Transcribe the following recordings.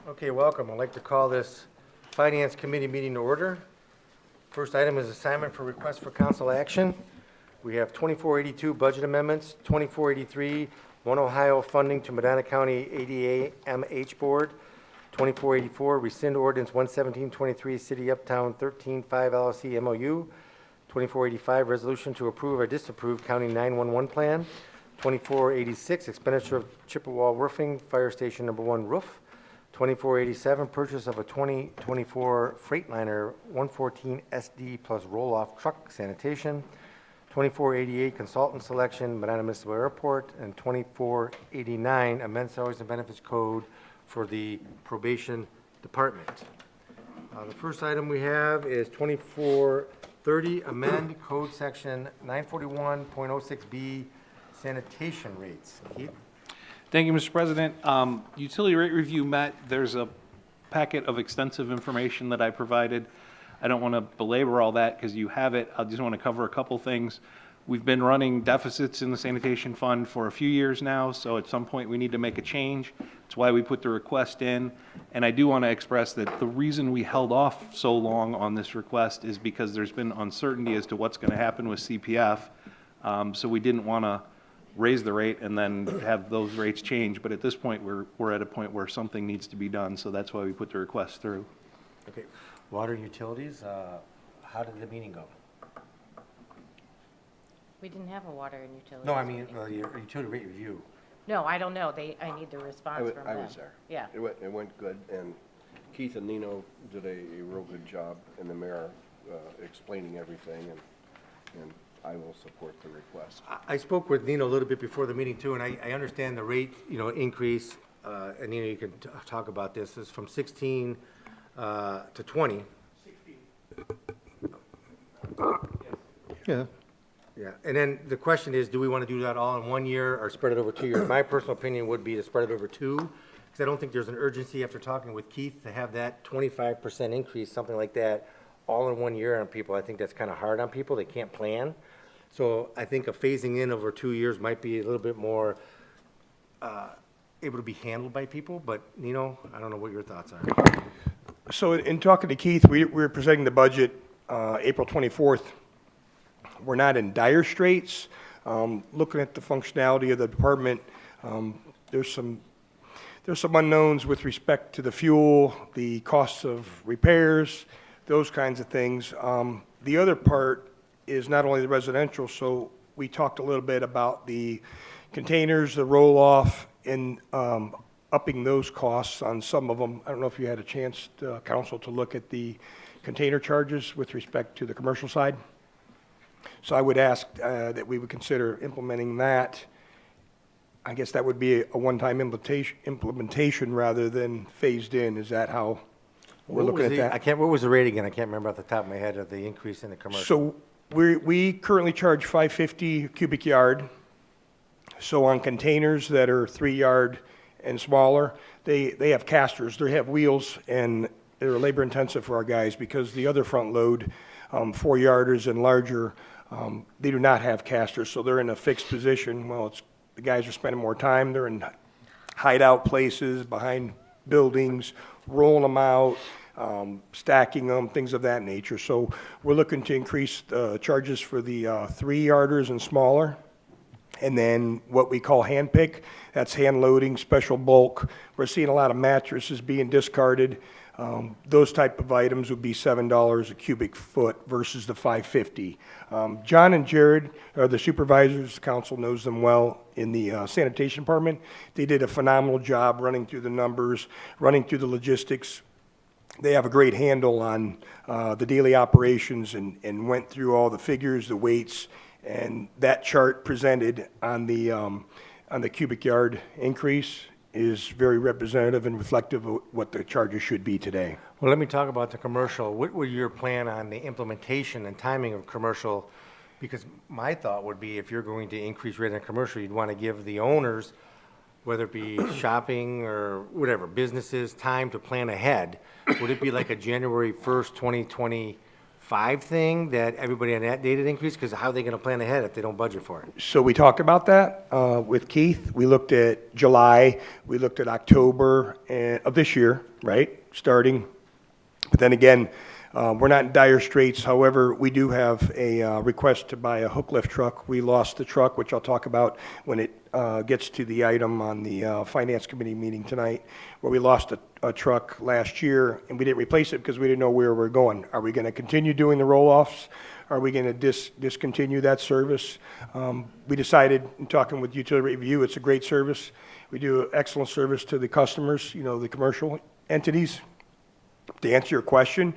Okay, welcome. I'd like to call this Finance Committee meeting to order. First item is assignment for request for council action. We have 2482 budget amendments, 2483 One Ohio funding to Medina County ADA-MH Board, 2484 rescind ordinance 11723 City Uptown 135 LLC MOU, 2485 resolution to approve or disapprove county 911 plan, 2486 expenditure of Chippewa roofing, fire station number 1 roof, 2487 purchase of a 2024 Freightliner 114 SD plus roll-off truck sanitation, 2488 consultant selection, Medina Municipal Airport, and 2489 amend salaries and benefits code for the probation department. The first item we have is 2430 amend code section 941.06B sanitation rates. Keith? Thank you, Mr. President. Utility rate review met. There's a packet of extensive information that I provided. I don't want to belabor all that because you have it. I just want to cover a couple things. We've been running deficits in the sanitation fund for a few years now, so at some point we need to make a change. That's why we put the request in. And I do want to express that the reason we held off so long on this request is because there's been uncertainty as to what's going to happen with CPF. So we didn't want to raise the rate and then have those rates change. But at this point, we're at a point where something needs to be done. So that's why we put the request through. Okay, water and utilities, how did the meeting go? We didn't have a water and utilities. No, I mean, meeting. your utility rate review. No, I don't know. I need the response from I them. was there. Yeah. It went good, and Keith and Nino did a real good job, and the mayor explaining everything, and I will support the request. I spoke with Nino a little bit before the meeting too, and I understand the rate, increase, and Nino, you can talk about this, is from 16 to 20. 16. Yeah. Yeah, and then the question is, do we want to do that all in 1 year or spread it over 2 years? My personal opinion would be to spread it over 2, because I don't think there's an urgency after talking with Keith to have that 25% increase, something like that, all in 1 year on people. I think that's kind of hard on people. They can't plan. So I think a phasing in over 2 years might be a little bit more able to be handled by people. But Nino, I don't know what your thoughts are. So in talking to Keith, we were presenting the budget April 24th. We're not in dire straits. Looking at the functionality of the department, there's some unknowns with respect to the fuel, the costs of repairs, those kinds of things. The other part is not only the residential, so we talked a little bit about the containers, the roll-off, and upping those costs on some of them. I don't know if you had a chance, council, to look at the container charges with respect to the commercial side. So I would ask that we would consider implementing that. I guess that would be a one-time implementation rather than phased in. Is that how we're looking at that? What was the rate again? I can't remember off the top of my head of the increase in the commercial. So we currently charge $5.50 a cubic yard. So on containers that are 3 yard and smaller, they have casters. They have wheels, and they're labor intensive for our guys because the other front load, 4 yarders and larger, they do not have casters. So they're in a fixed position. Well, the guys are spending more time. They're in hideout places, behind buildings, rolling them out, stacking them, things of that nature. So we're looking to increase charges for the 3 yarders and smaller. And then what we call hand pick, that's hand loading, special bulk. We're seeing a lot of mattresses being discarded. Those type of items would be $7 a cubic foot versus the $5.50. John and Jared are the supervisors. The council knows them well in the sanitation department. They did a phenomenal job running through the numbers, running through the logistics. They have a great handle on the daily operations and went through all the figures, the weights, and that chart presented on the cubic yard increase is very representative and reflective of what the charges should be today. Well, let me talk about the commercial. What would your plan on the implementation and timing of commercial? Because my thought would be if you're going to increase rate on commercial, you'd want to give the owners, whether it be shopping or whatever, businesses, time to plan ahead. Would it be like a January 1st, 2025 2025 thing that everybody on that date had increased? Because how are they going to plan ahead if they don't budget for it? So we talked about that with Keith. We looked at July, we looked at October of this year, right, starting. But then again, we're not in dire straits. However, we do have a request to buy a hook lift truck. We lost the truck, which I'll talk about when it gets to the item on the Finance Committee meeting tonight, where we lost a truck last year, and we didn't replace it because we didn't know where we're going. Are we going to continue doing the roll-offs? Are we going to discontinue that service? We decided, in talking with Utility Review, it's a great service. We do excellent service to the customers, the commercial entities. To answer your question,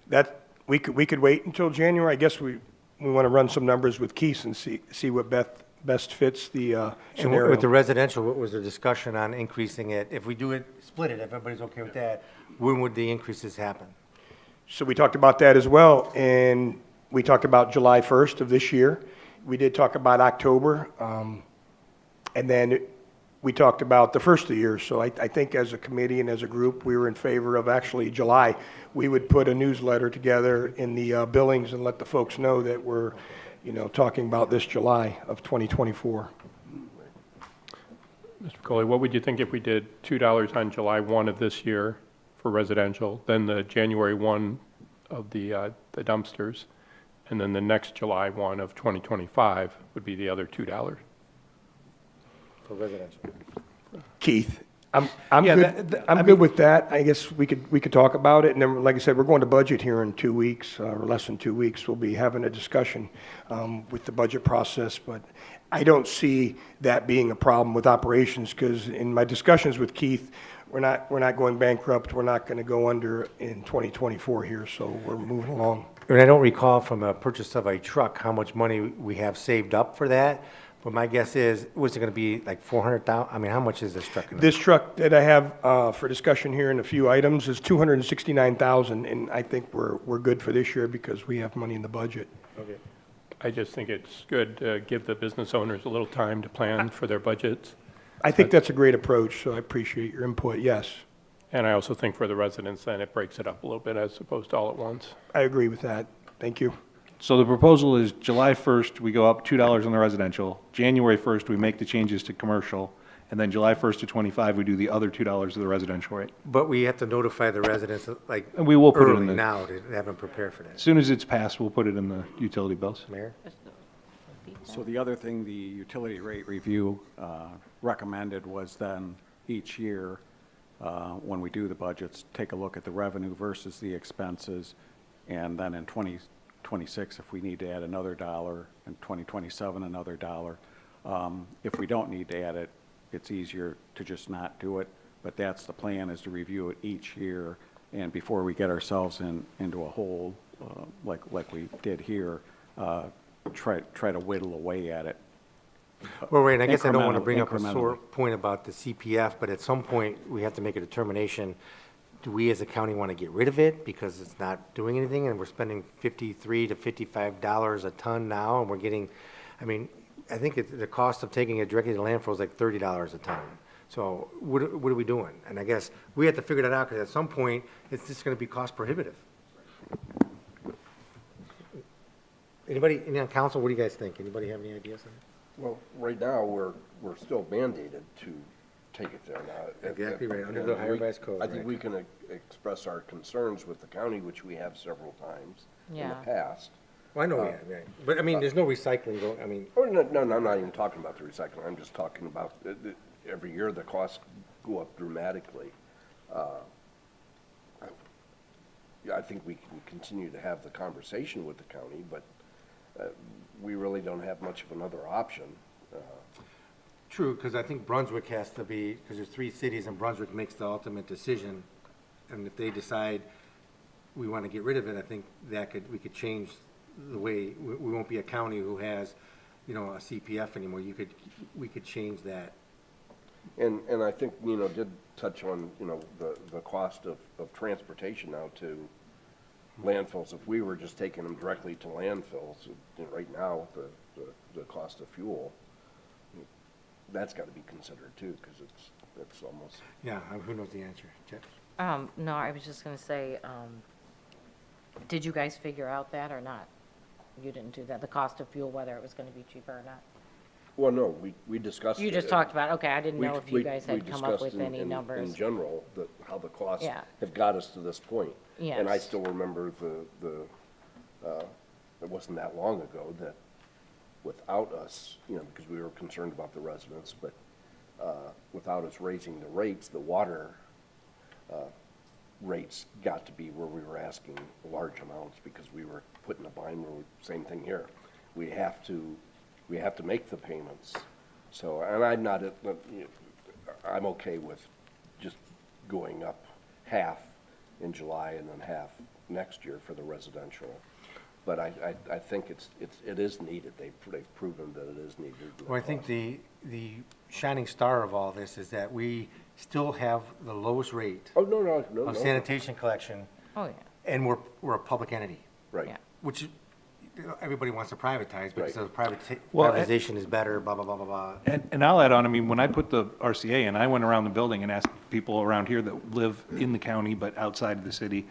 that we could wait until January. I guess we want to run some numbers with Keith and see what best fits the And scenario. with the residential, what was the discussion on increasing it? If we do it, split it, if everybody's okay with that, when would the increases happen? So we talked about that as well, and we talked about July 1st of this year. We did talk about October, and then we talked about the first of the year. So I think as a committee and as a group, we were in favor of actually July. We would put a newsletter together in the Billings and let the folks know that we're, talking about this July of 2024. Mr. Coley, what would you think if we did $2 on July 1 of this year for residential, then the January 1 of the dumpsters, and then the next July 1 of 2025 would be the other $2? For residential. Keith, I'm Yeah, good. I'm good with that. I guess we could talk about it, and then, like I said, we're going to budget here in 2 weeks, or less than 2 weeks. We'll be having a discussion with the budget process, but I don't see that being a problem with operations, because in my discussions with Keith, we're not going bankrupt. We're not going to go under in 2024 here, so we're moving along. And I don't recall from a purchase of a truck how much money we have saved up for that, but my guess is, was it going to be like 400,000? I mean, how much is this truck going to be? This truck that I have for discussion here in a few items is $269,000, and I think we're good for this year because we have money in the budget. Okay. I just think it's good to give the business owners a little time to plan for their budgets. I think that's a great approach, so I appreciate your input, yes. And I also think for the residents, then it breaks it up a little bit as opposed to all at once. I agree with that. Thank you. So the proposal is July 1st, we go up $2 on the residential. January 1st, we make the changes to commercial. And then July 1st to 25, we do the other $2 of the residential rate. But we have to notify the residents, like, And we will put it in early the, now to have them prepared for as that. soon as it's passed, we'll put it in the utility bills. Mayor? So the other thing the utility rate review recommended was then each year, when we do the budgets, take a look at the revenue versus the expenses. And then in 2026, if we need to add another dollar, in 2027, another dollar. If we don't need to add it, it's easier to just not do it. But that's the plan, is to review it each year. And before we get ourselves into a hole, like we did here, try to whittle away at it. Well, Ray, and I guess I don't want to Incremental- bring up a sore incrementally. point about the CPF, but at some point, we have to make a determination. Do we as a county want to get rid of it because it's not doing anything and we're spending $53 to $55 a ton now and we're getting, I mean, I think the cost of taking it directly to landfill is like $30 a ton. So what are we doing? And I guess we have to figure that out because at some point, it's just going to be cost prohibitive. Anybody, any on council, what do you guys think? Anybody have any ideas on it? Well, right now, we're still mandated to take it there now. Exactly right, under And the Ohio Revised Code, I think right. we can express our concerns with the county, which we have several times in the Yeah. past. Well, I know, yeah, right. But I mean, there's no recycling going, I mean, Oh, no, I'm not even talking about the recycling, I'm just talking about, every year the costs go up dramatically. Yeah, I think we can continue to have the conversation with the county, but we really don't have much of another option. true, because I think Brunswick has to be, because there's 3 cities and Brunswick makes the ultimate decision. And if they decide we want to get rid of it, I think we could change the way, we won't be a county who has, a CPF anymore. We could change that. And I think Nino did touch on, the cost of transportation now to landfills. If we were just taking them directly to landfills, right now, the cost of fuel, that's got to be considered too, because it's almost, Yeah, who knows the answer? Jeff? No, I was just gonna say, Did you guys figure out that or not? You didn't do that, the cost of fuel, whether it was gonna be cheaper or not? Well, no, we discussed. You just it. talked about, okay, I didn't We- know if we- you guys we had come up discussed with any In numbers. general, how the costs Yeah. have got us to this point. And I Yes. still remember it wasn't that long ago that without us, because we were concerned about the residents, but without us raising the rates, the water rates got to be where we were asking large amounts because we were put in a bind where, same thing here. We have to make the payments. So, and I'm okay with just going up half in July and then half next year for the residential. But I think it is needed. They've proven that it is needed. Well, I think the shining star of all this is that we still have the lowest rate Oh, no. of sanitation collection, Oh, yeah, and we're a public entity, Right. yeah. which everybody wants to privatize because Right. the Well, privatization is better, blah, blah, blah, blah, blah. And I'll add on, I mean, when I put the RCA in, I went around the building and asked people around here that live in the county but outside of the city,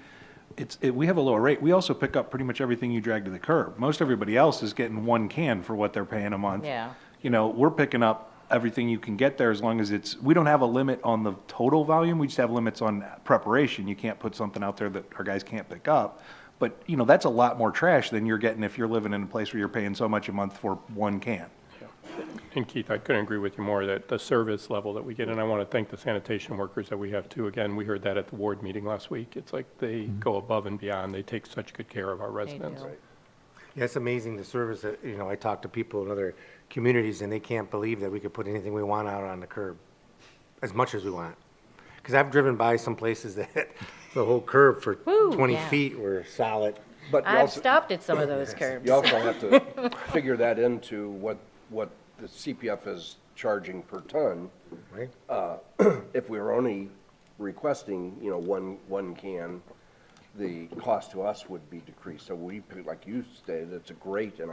we have a lower rate. We also pick up pretty much everything you drag to the curb. Most everybody else is getting one can for what they're paying a month. Yeah. We're picking up everything you can get there as long as we don't have a limit on the total volume, we just have limits on preparation. You can't put something out there that our guys can't pick up. But, that's a lot more trash than you're getting if you're living in a place where you're paying so much a month for one can. And Keith, I couldn't agree with you more that the service level that we get, and I want to thank the sanitation workers that we have too. Again, we heard that at the ward meeting last week. It's like they go above and beyond. They take such good care of our residents. do. Yeah, it's amazing the service that, I talk to people in other communities and they can't believe that we could put anything we want out on the curb, as much as we want. Because I've driven by some places that the whole curb for Woo, 20 yeah. feet were solid. But you I've also, stopped at some of those curbs. you also have to figure that into what the CPF is charging per ton. Right. If we were only requesting, one can, the cost to us would be decreased. So like you stated, it's a great, and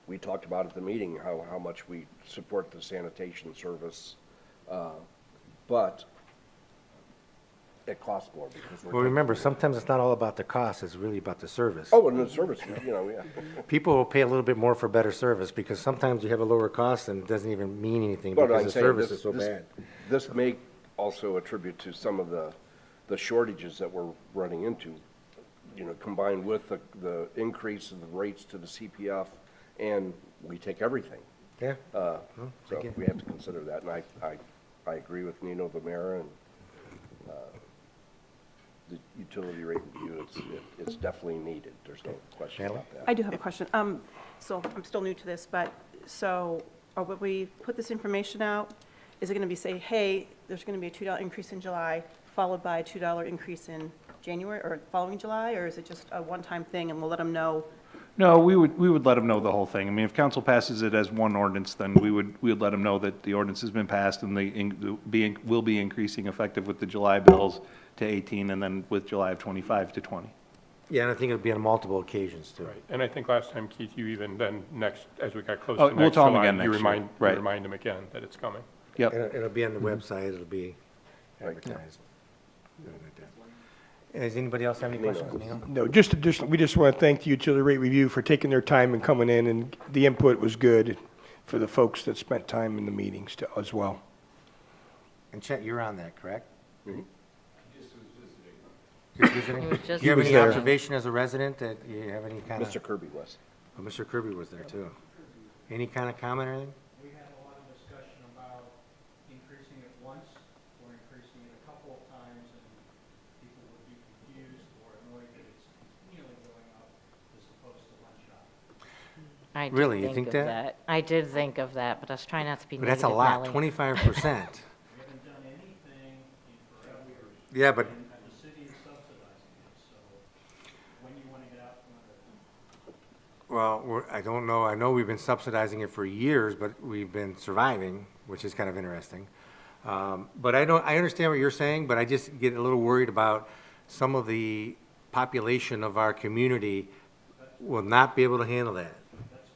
we talked about at the meeting how much we support the sanitation service. But it costs more because we're. Well, remember, sometimes it's not all about the cost, it's really about the service. Oh, and the service, yeah. People will pay a little bit more for better service because sometimes you have a lower cost and it doesn't even mean anything But because I'm the saying service this- is so this- bad. This may also attribute to some of the shortages that we're running into, combined with the increase in the rates to the CPF, and we take everything. Yeah, So again. we have to consider that, and I agree with Nino, the mayor, and the utility rate review, it's definitely needed. There's no question Natalie? about that. I do have a question. So I'm still new to this, but when we put this information out, is it going to be say, hey, there's going to be a $2 increase in July, followed by a $2 increase in January or following July, or is it just a one-time thing and we'll let them know? No, we would let them know the whole thing. I mean, if council passes it as one ordinance, then we would let them know that the ordinance has been passed and will be increasing effective with the July bills to 18 and then with July of 25 to 20. Yeah, and I think it'll be on multiple occasions too. Right. And I think last time, Keith, you even then as we got close Oh, to we'll next tell 'em July, again you next year. remind, Right. you remind them again that it's coming. Yep. It'll be on the website, it'll be advertised. Does anybody else have any questions? Nino? No, we just want to thank the Utility Rate Review for taking their time and coming in, and the input was good for the folks that spent time in the meetings as well. And Chet, you're on that, correct? Mhm. Just visiting? He was just Do you have any visiting. observation as a resident that you have any kind of? Mr. Kirby was. Oh, Mr. Kirby was there too. Any kind of comment or anything? We had a lot of discussion about increasing it once or increasing it a couple of times, and people would be confused or annoyed that it's continually going up as opposed to one shot. I did Really, you think of that? I did think of that, but I was trying not to be But that's a negative, lot, Nellie. 25%. We haven't done anything in forever, Yeah, but and the city is subsidizing it, so when you want to get out from under it. well, I don't know. I know we've been subsidizing it for years, but we've been surviving, which is kind of interesting. But I understand what you're saying, but I just get a little worried about some of the population of our community will not be able to handle that. That's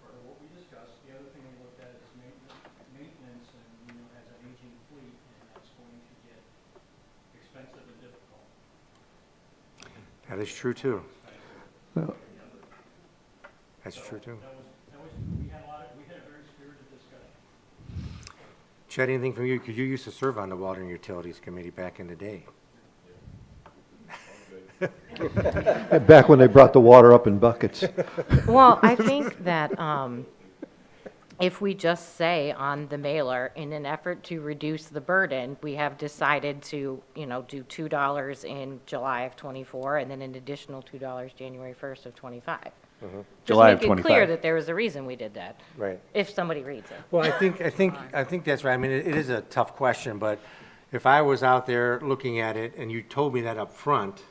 part of what we discussed. The other thing we looked at is maintenance, and, has an aging fleet, and that's going to get expensive and difficult. That is true, too. That's true, too. We had a very spirited discussion. Chad, anything from you? Because you used to serve on the Water and Utilities Committee back in the day. Back when they brought the water up in buckets. Well, I think that if we just say on the mailer, in an effort to reduce the burden, we have decided to, do $2 in July of '24 and then an additional $2 January 1st of '25. July of Just make it clear 25. that there was a reason we did that, Right. if somebody reads it. Well, I think that's right. I mean, it is a tough question, but if I was out there looking at it and you told me that up front,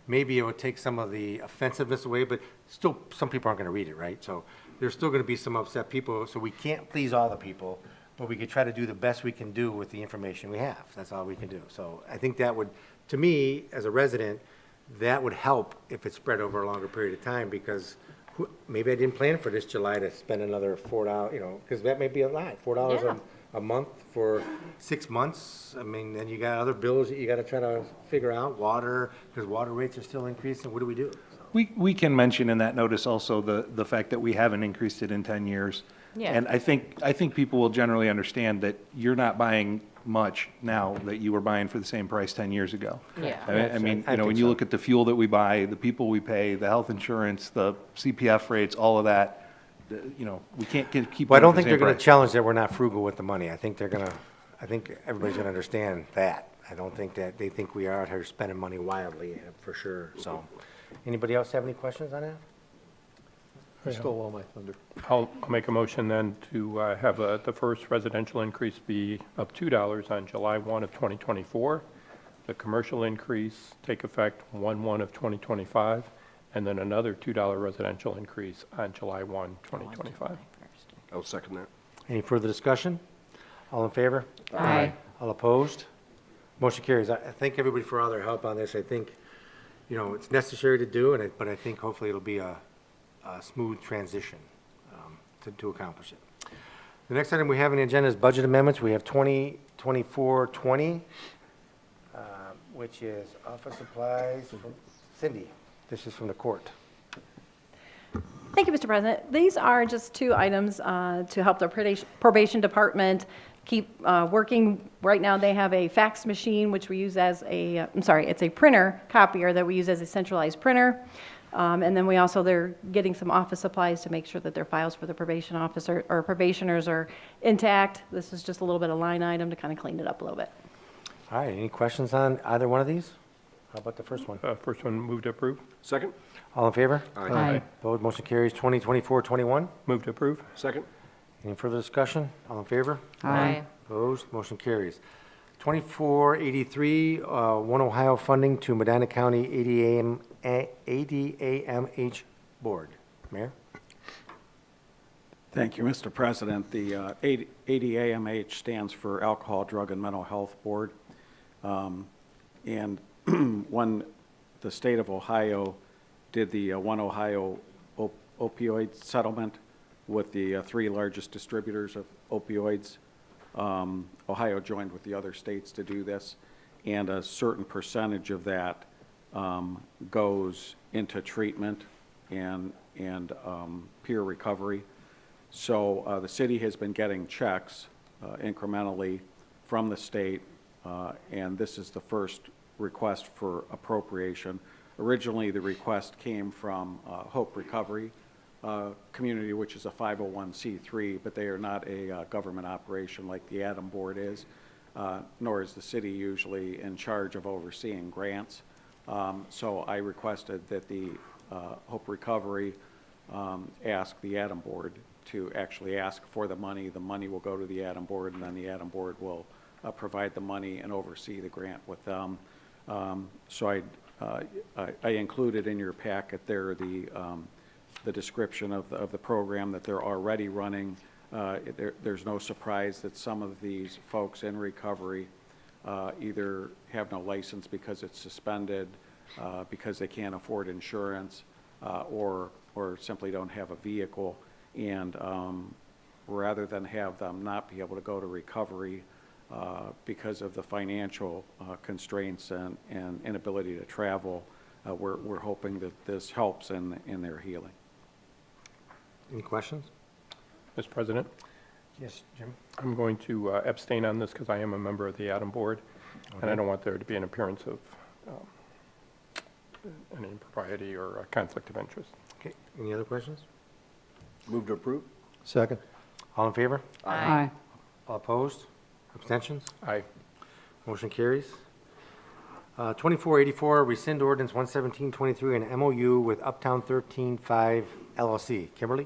maybe it would take some of the offensiveness away, but still, some people aren't gonna read it, right? So there's still gonna be some upset people, so we can't please all the people, but we could try to do the best we can do with the information we have. That's all we can do. So I think that would, to me, as a resident, that would help if it's spread over a longer period of time, because maybe I didn't plan for this July to spend another $4, because that may be a lot, $4 Yeah. a month for 6 months. I mean, then you got other bills that you gotta try to figure out, water, because water rates are still increasing. What do we do? We can mention in that notice also the fact that we haven't increased it in 10 years. Yeah. And I think people will generally understand that you're not buying much now that you were buying for the same price 10 years ago. Yeah. I mean, I when think you so. look at the fuel that we buy, the people we pay, the health insurance, the CPF rates, all of that, we can't keep. Well, I them don't for think the they're same gonna price. challenge that we're not frugal with the money. I think everybody's gonna understand that. I don't think that they think we are out here spending money wildly, for sure, so. Anybody else have any questions on that? You stole all my thunder. I'll make a motion then to have the first residential increase be of $2 on July 1 of 2024. The commercial increase take effect 1/1 of 2025, and then another $2 residential increase on July 1, 2025. I'll second that. Any further discussion? All in favor? Aye. All opposed? Motion carries. I thank everybody for all their help on this. I think, it's necessary to do, but I think hopefully it'll be a smooth transition to accomplish it. The next item we have on the agenda is budget amendments. We have 2024-20, which is office supplies. Cindy, this is from the court. Thank you, Mr. President. These are just two items to help the probation department keep working. Right now, they have a fax machine, which we use as it's a printer copier that we use as a centralized printer. And then they're getting some office supplies to make sure that their files for the probation officer or probationers are intact. This is just a little bit of line item to kind of clean it up a little bit. All right, any questions on either one of these? How about the first one? First one, move to approve. Second? All in favor? Aye. Opposed, motion carries. 2024-21. Move to approve. Second? Any further discussion? All in favor? Aye. Opposed, motion carries. 2483, One Ohio funding to Medina County ADAMH Board. Mayor? Thank you, Mr. President. The ADAMH stands for Alcohol, Drug, and Mental Health Board. And when the state of Ohio did the One Ohio opioid settlement with the three largest distributors of opioids, Ohio joined with the other states to do this, and a certain percentage of that goes into treatment and peer recovery. So the city has been getting checks incrementally from the state, and this is the first request for appropriation. Originally, the request came from Hope Recovery Community, which is a 501c3, but they are not a government operation like the Adam Board is, nor is the city usually in charge of overseeing grants. So I requested that the Hope Recovery ask the Adam Board to actually ask for the money. The money will go to the Adam Board, and then the Adam Board will provide the money and oversee the grant with them. So I included in your packet there the description of the program that they're already running. There's no surprise that some of these folks in recovery either have no license because it's suspended, because they can't afford insurance, or simply don't have a vehicle. And rather than have them not be able to go to recovery because of the financial constraints and inability to travel, we're hoping that this helps in their healing. Any questions? Mr. President, Yes, Jim? I'm going to abstain on this because I am a member of the Atom Board, and I don't want there to be an appearance of any impropriety or conflict of interest. Okay, any other questions? Move to approve? Second. All in favor? Aye. All opposed? Abstentions? Aye. Motion carries. 2484, rescind ordinance 11723 and MOU with Uptown 135 LLC. Kimberly?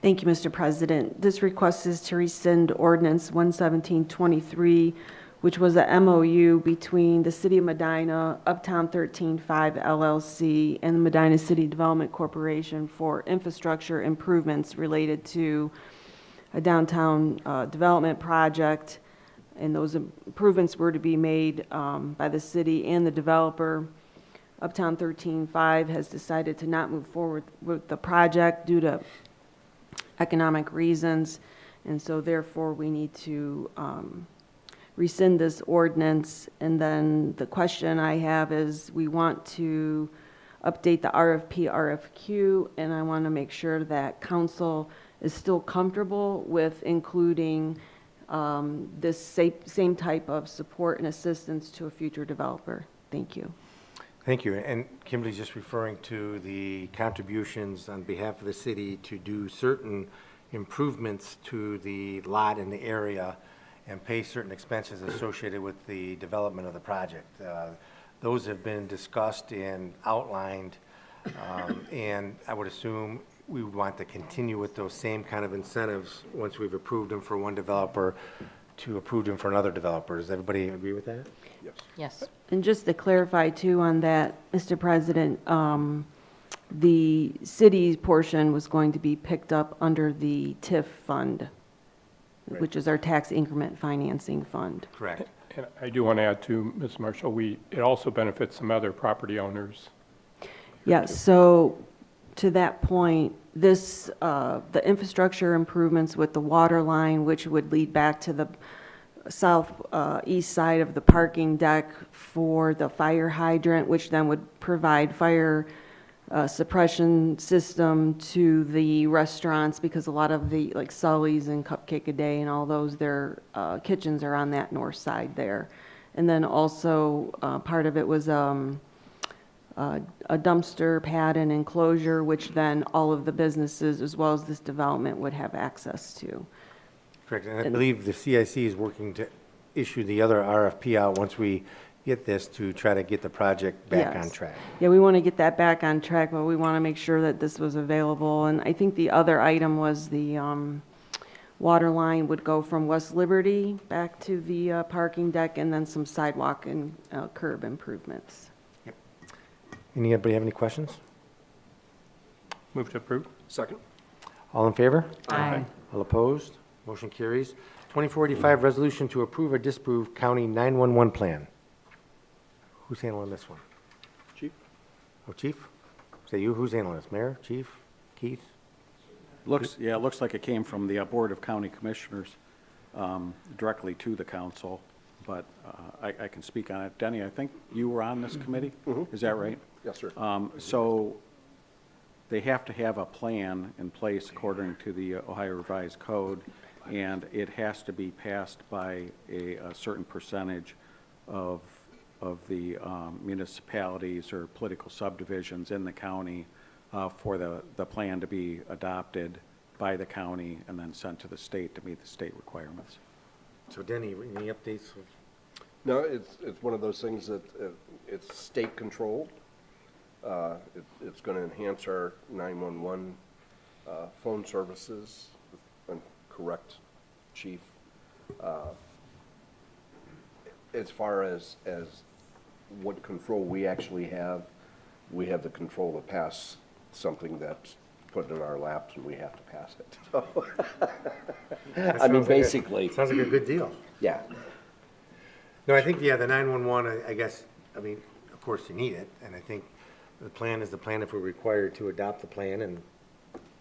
Thank you, Mr. President. This request is to rescind ordinance 11723, which was a MOU between the City of Medina, Uptown 135 LLC, and the Medina City Development Corporation for infrastructure improvements related to a downtown development project. And those improvements were to be made by the city and the developer. Uptown 135 has decided to not move forward with the project due to economic reasons, and so therefore we need to rescind this ordinance. And then the question I have is, we want to update the RFP, RFQ, and I want to make sure that council is still comfortable with including this same type of support and assistance to a future developer. Thank you. Thank you. And Kimberly's just referring to the contributions on behalf of the city to do certain improvements to the lot in the area and pay certain expenses associated with the development of the project. Those have been discussed and outlined, and I would assume we would want to continue with those same kind of incentives once we've approved them for one developer to approve them for another developer. Does everybody agree with that? Yes. Yes. And just to clarify too on that, Mr. President, the city's portion was going to be picked up under the TIF fund, which is our tax increment financing fund. Correct. And I do want to add to Ms. Marshall, it also benefits some other property owners. Yes, so to that point, this, the infrastructure improvements with the water line, which would lead back to the southeast side of the parking deck for the fire hydrant, which then would provide fire suppression system to the restaurants, because a lot of the, like Sully's and Cupcake a Day and all those, their kitchens are on that north side there. And then also, part of it was a dumpster pad and enclosure, which then all of the businesses, as well as this development, would have access to. Correct, and I believe the CIC is working to issue the other RFP out once we get this to try to get the project back on Yes. track. Yeah, we want to get that back on track, but we want to make sure that this was available. And I think the other item was the water line would go from West Liberty back to the parking deck, and then some sidewalk and curb improvements. Anybody have any questions? Move to approve? Second? All in favor? Aye. All opposed? Motion carries. 2485, resolution to approve or disapprove county 911 plan. Who's handling this one? Chief? Oh, chief? Is that you? Who's handling this? Mayor, chief, Keith? Yeah, it looks like it came from the Board of County Commissioners directly to the council, but I can speak on it. Denny, I think you were on this committee? Is that right? Yes, sir. So they have to have a plan in place according to the Ohio Revised Code, and it has to be passed by a certain percentage of the municipalities or political subdivisions in the county for the plan to be adopted by the county and then sent to the state to meet the state requirements. So Denny, any updates? No, it's one of those things that it's state controlled. It's going to enhance our 911 phone services. I'm correct, Chief. As far as what control we actually have, we have the control to pass something that's put in our laps and we have to pass it. So, I mean, basically, Sounds like a good deal. yeah. No, I think, yeah, the 911, I guess, I mean, of course you need it, and I think the plan is the plan if we're required to adopt the plan, and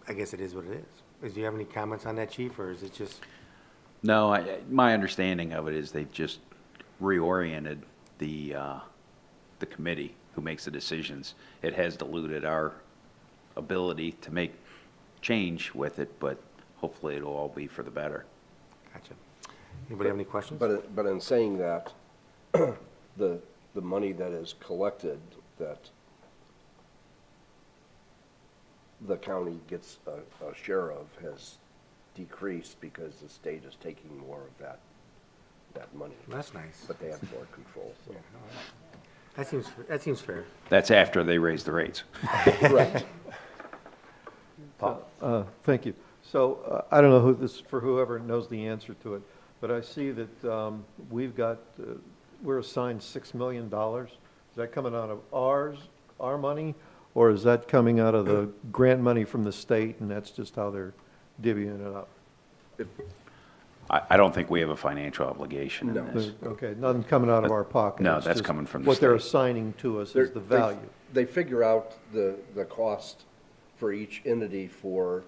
I guess it is what it is. Do you have any comments on that, chief, or is it just? No, my understanding of it is they've just reoriented the the committee who makes the decisions. It has diluted our ability to make change with it, but hopefully it'll all be for the better. Gotcha. Anybody have any questions? But in saying that, the money that is collected, that the county gets a share of, has decreased because the state is taking more of that money. That's nice. But they have more control, so. That seems fair. That's after they raise the rates. Right. Thank you. So I don't know who this, for whoever knows the answer to it, but I see that we're assigned $6 million. Is that coming out of our money, or is that coming out of the grant money from the state, and that's just how they're divvying it up? I don't think we have a financial obligation No. in this. Okay, nothing coming out of our pocket. No, it's that's just coming from the what they're state. assigning to us is the value. They figure out the cost for each entity for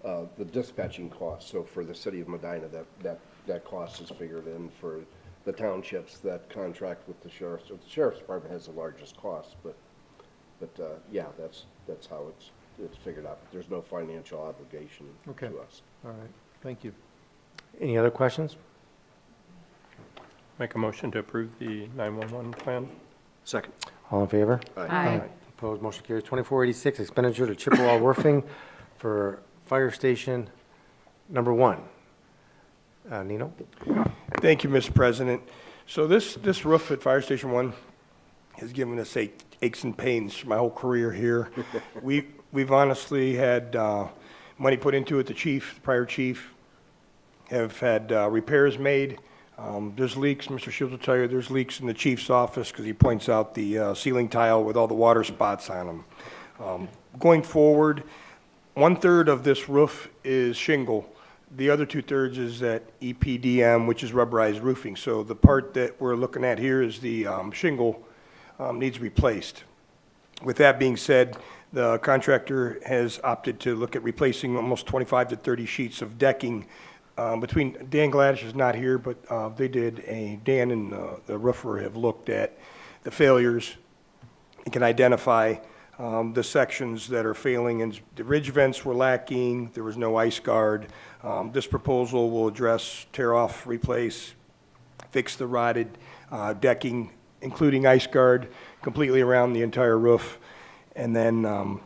the dispatching cost. So for the city of Medina, that cost is figured in. For the townships that contract with the sheriff's department has the largest cost, but yeah, that's how it's figured out. There's no financial obligation Okay. to us. All right, thank you. Any other questions? Make a motion to approve the 911 plan. Second. All in favor? Aye. Opposed, motion carries. 2486, expenditure to Chippewa Roofing for Fire Station number 1. Nino? Thank you, Mr. President. So this roof at Fire Station 1 has given us aches and pains my whole career here. We've honestly had money put into it. The prior chief, have had repairs made. There's leaks, Mr. Shields will tell you, there's leaks in the chief's office because he points out the ceiling tile with all the water spots on them. Going forward, 1/3 of this roof is shingle. The other 2/3 is that EPDM, which is rubberized roofing. So the part that we're looking at here is the shingle needs replaced. With that being said, the contractor has opted to look at replacing almost 25 to 30 sheets of decking. Between, Dan Gladish is not here, but Dan and the roofer have looked at the failures and can identify the sections that are failing, and the ridge vents were lacking, there was no ice guard. This proposal will address, tear off, replace, fix the rotted decking, including ice guard, completely around the entire roof, and then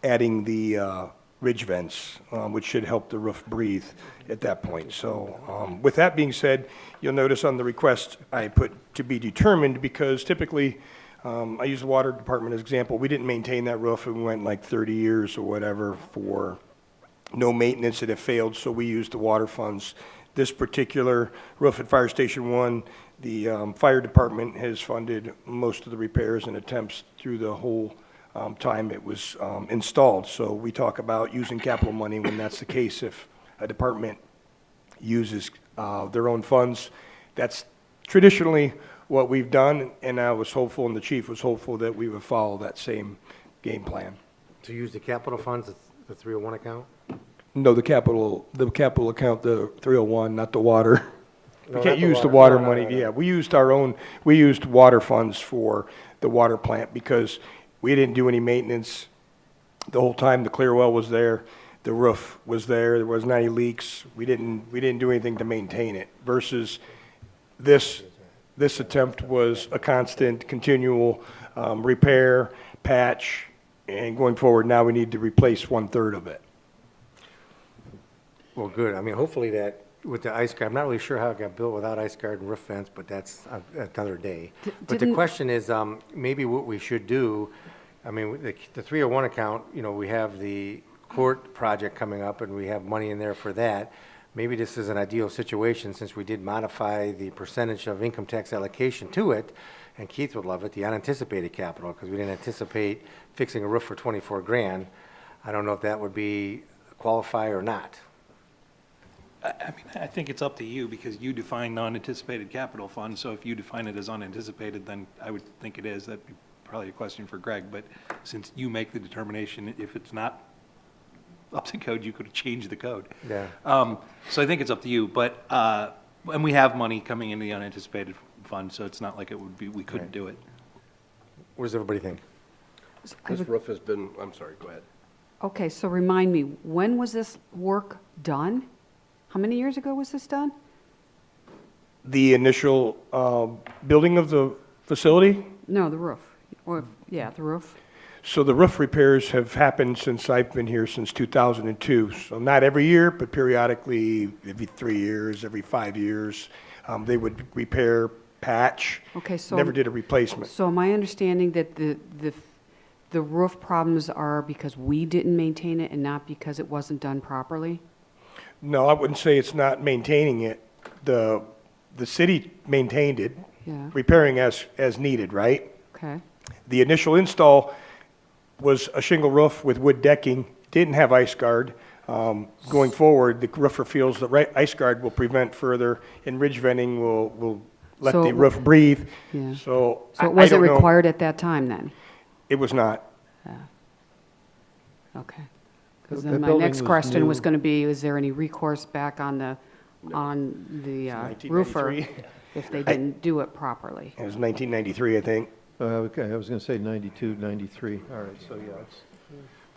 adding the ridge vents, which should help the roof breathe at that point. So with that being said, you'll notice on the request I put to be determined, because typically, I use the water department as example, we didn't maintain that roof, and we went like 30 years or whatever for no maintenance, and it failed, so we used the water funds. This particular roof at Fire Station 1, the fire department has funded most of the repairs and attempts through the whole time it was installed. So we talk about using capital money when that's the case. If a department uses their own funds, that's traditionally what we've done, and I was hopeful, and the chief was hopeful, that we would follow that same game plan. To use the capital funds, the 301 account? No, the capital account, the 301, not the water. No, We not can't the use the water. water No, no, money, no, no. yeah. We used water funds for the water plant because we didn't do any maintenance the whole time. The clear well was there, the roof was there wasn't any leaks. We didn't do anything to maintain it, versus this attempt was a constant, continual repair, patch, and going forward, now we need to replace 1/3 of it. Well, good. I mean, hopefully that, with the ice guard, I'm not really sure how it got built without ice guard and roof vents, but that's another day. But the question is, maybe what we should do, I mean, the 301 account, we have the court project coming up, and we have money in there for that. Maybe this is an ideal situation, since we did modify the percentage of income tax allocation to it, and Keith would love it, the unanticipated capital, because we didn't anticipate fixing a roof for 24 grand. I don't know if that would qualify or not. I mean, I think it's up to you, because you define non-anticipated capital fund, so if you define it as unanticipated, then I would think it is. That'd be probably a question for Greg, but since you make the determination, if it's not up to code, you could change the code. Yeah. So I think it's up to you, but, and we have money coming into the unanticipated fund, so it's not like it would be, we couldn't do it. What does everybody think? This roof has been, I'm sorry, go ahead. Okay, so remind me, when was this work done? How many years ago was this done? The initial building of the facility, No, the roof. Or, yeah, the roof. so the roof repairs have happened since I've been here since 2002. So not every year, but periodically, every 3 years, every 5 years, they would repair, patch. Okay, so. Never did a replacement. So am I understanding that the roof problems are because we didn't maintain it and not because it wasn't done properly? No, I wouldn't say it's not maintaining it. The city maintained it, Yeah, repairing as needed, right? okay. The initial install was a shingle roof with wood decking, didn't have ice guard. Going forward, the roofer feels that ice guard will prevent further, and ridge venting will let So the it roof breathe. Yeah. So So I it wasn't don't know. required at that time then? It was not. Okay. Because The then my building next was question was new. going to be, is there any recourse back on the roofer 1993. if they didn't do it properly? It was 1993, I think. Okay, I was going to say 92, 93. All right, so yeah, it's,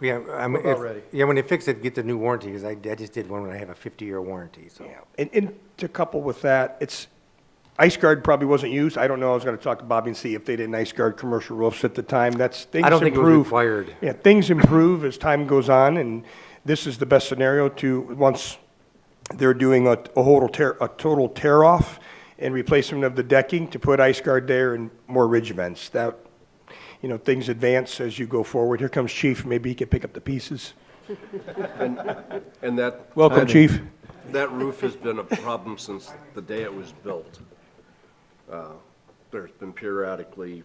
Yeah, I mean, We're about ready. yeah, when they fix it, get the new warranty, because I just did one when I have a 50-year warranty, so. Yeah. And to couple with that, ice guard probably wasn't used. I don't know. I was going to talk to Bobby and see if they didn't ice guard commercial roofs at the time. Things I don't think it was improve. required. Yeah, things improve as time goes on, and this is the best scenario once they're doing a total tear off and replacement of the decking to put ice guard there and more ridge vents. That, things advance as you go forward. Here comes Chief. Maybe he can pick up the pieces. And that. Welcome, Chief. That roof has been a problem since the day it was built. There's been periodically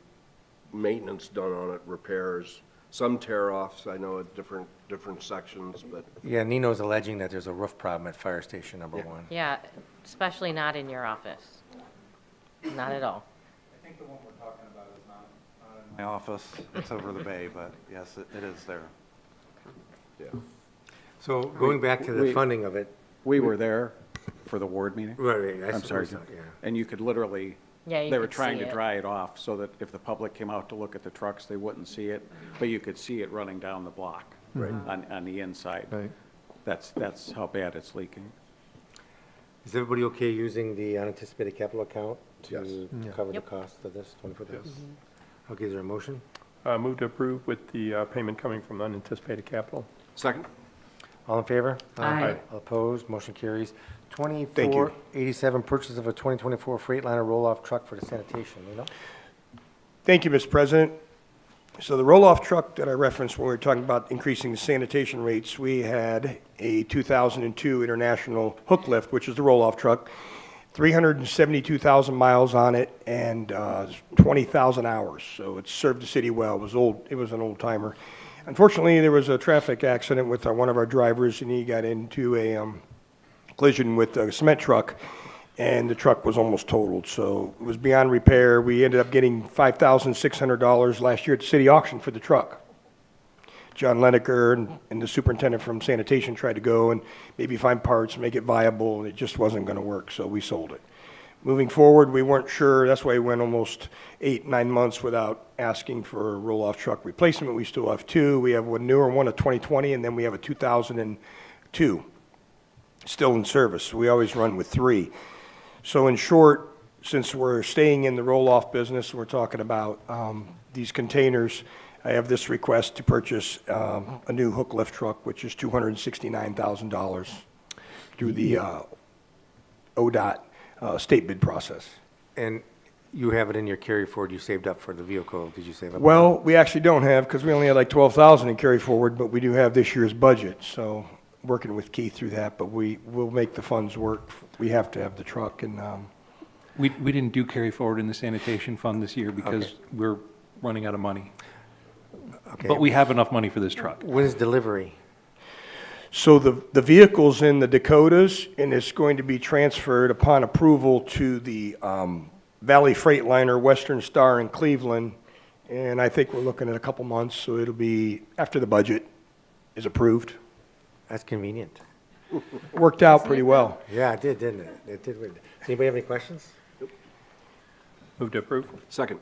maintenance done on it, repairs, some tear-offs, I know at different sections, but Yeah, Nino's alleging that there's a roof problem at Fire Station Number 1. Yeah, especially not in your office. Not at all. I think the one we're talking about is not in my office. It's over the bay, but yes, it is there. yeah. So going back to the we- funding of it. We were there for the ward meeting. Right, I I'm sorry. suppose so, yeah. And you could literally, Yeah, you they were could trying see to it. dry it off so that if the public came out to look at the trucks, they wouldn't see it, but you could see it running down the block. Right. On the inside. right. That's how bad it's leaking. Is everybody okay using the unanticipated capital account Yes. to Yeah. cover the Yep. cost of this, 24,000? Yes. Okay, is there a motion? Move to approve with the payment coming from unanticipated capital. Second? All in favor? Aye. All opposed, motion carries. you. 2487, purchase of a 2024 Freightliner roll-off truck for the sanitation, Thank you, Mr. President. So the roll-off truck that I referenced when we were talking about increasing the sanitation rates, we had a 2002 International Hook Lift, which is the roll-off truck, 372,000 miles on it and 20,000 hours. So it served the city well. It was old. It was an old timer. Unfortunately, there was a traffic accident with one of our drivers, and he got into a collision with a cement truck, and the truck was almost totaled. So it was beyond repair. We ended up getting $5,600 last year at the city auction for the truck. John Leneker and the superintendent from sanitation tried to go and maybe find parts, make it viable, and it just wasn't going to work, so we sold it. Moving forward, we weren't sure. That's why we went almost 8-9 months without asking for a roll-off truck replacement. We still have two. We have one newer one, a 2020, and then we have a 2002 still in service. We always run with three. So in short, since we're staying in the roll-off business, we're talking about these containers, I have this request to purchase a new hook lift truck, which is $269,000 through the ODOT state bid process. And you have it in your carry forward you saved up for the vehicle, did you save up? Well, we actually don't have, because we only had like 12,000 in carry forward, but we do have this year's budget, so working with Keith through that, but we will make the funds work. We have to have the truck, and We didn't do carry forward in the sanitation fund this year because Okay. we're running out of money. Okay. But we have enough money for this truck. When's delivery? so the vehicle's in the Dakotas, and it's going to be transferred upon approval to the Valley Freightliner Western Star in Cleveland, and I think we're looking at a couple months, so it'll be after the budget is approved. That's convenient. Worked out pretty well. Yeah, it did, didn't it? It did. Anybody have any questions? Move to approve. Second?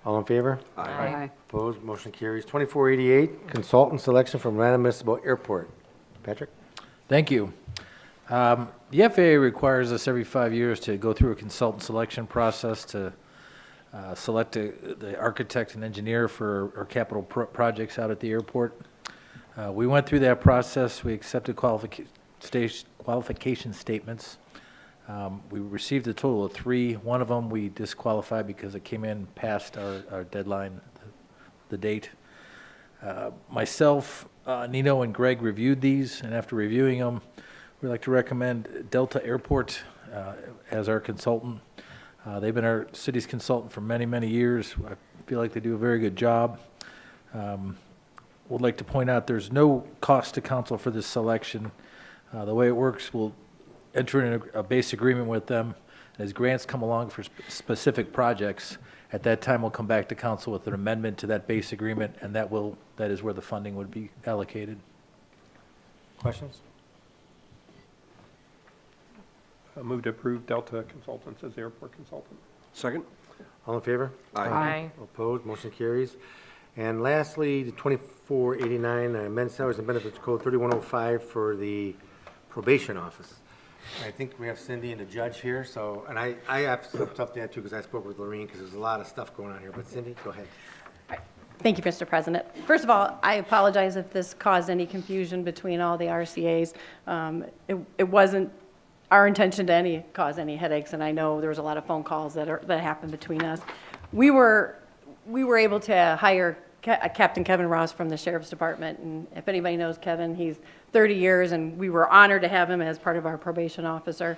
All in favor? Aye. Opposed, motion carries. 2488, consultant selection from Random Municipal Airport. Patrick? Thank you. The FAA requires us every 5 years to go through a consultant selection process to select the architect and engineer for our capital projects out at the airport. We went through that process. We accepted qualification statements. We received a total of 3. One of them we disqualified because it came in past our deadline, the date. Myself, Nino, and Greg reviewed these, and after reviewing them, we'd like to recommend Delta Airport as our consultant. They've been our city's consultant for many, many years. I feel like they do a very good job. Would like to point out there's no cost to council for this selection. The way it works, we'll enter in a base agreement with them. As grants come along for specific projects, at that time we'll come back to council with an amendment to that base agreement, and that is where the funding would be allocated. Questions? Move to approve Delta Consultants as airport consultant. Second? All in favor? Aye. Opposed, motion carries. And lastly, the 2489, amend salaries and benefits code 3105 for the probation office. I think we have Cindy and the judge here, so, and I have some stuff to add too, because I spoke with Lorene, because there's a lot of stuff going on here, but Cindy, go ahead. Thank you, Mr. President. First of all, I apologize if this caused any confusion between all the RCAs. It wasn't our intention to cause any headaches, and I know there was a lot of phone calls that happened between us. We were able to hire Captain Kevin Ross from the Sheriff's Department, and if anybody knows Kevin, he's 30 years, and we were honored to have him as part of our probation officer.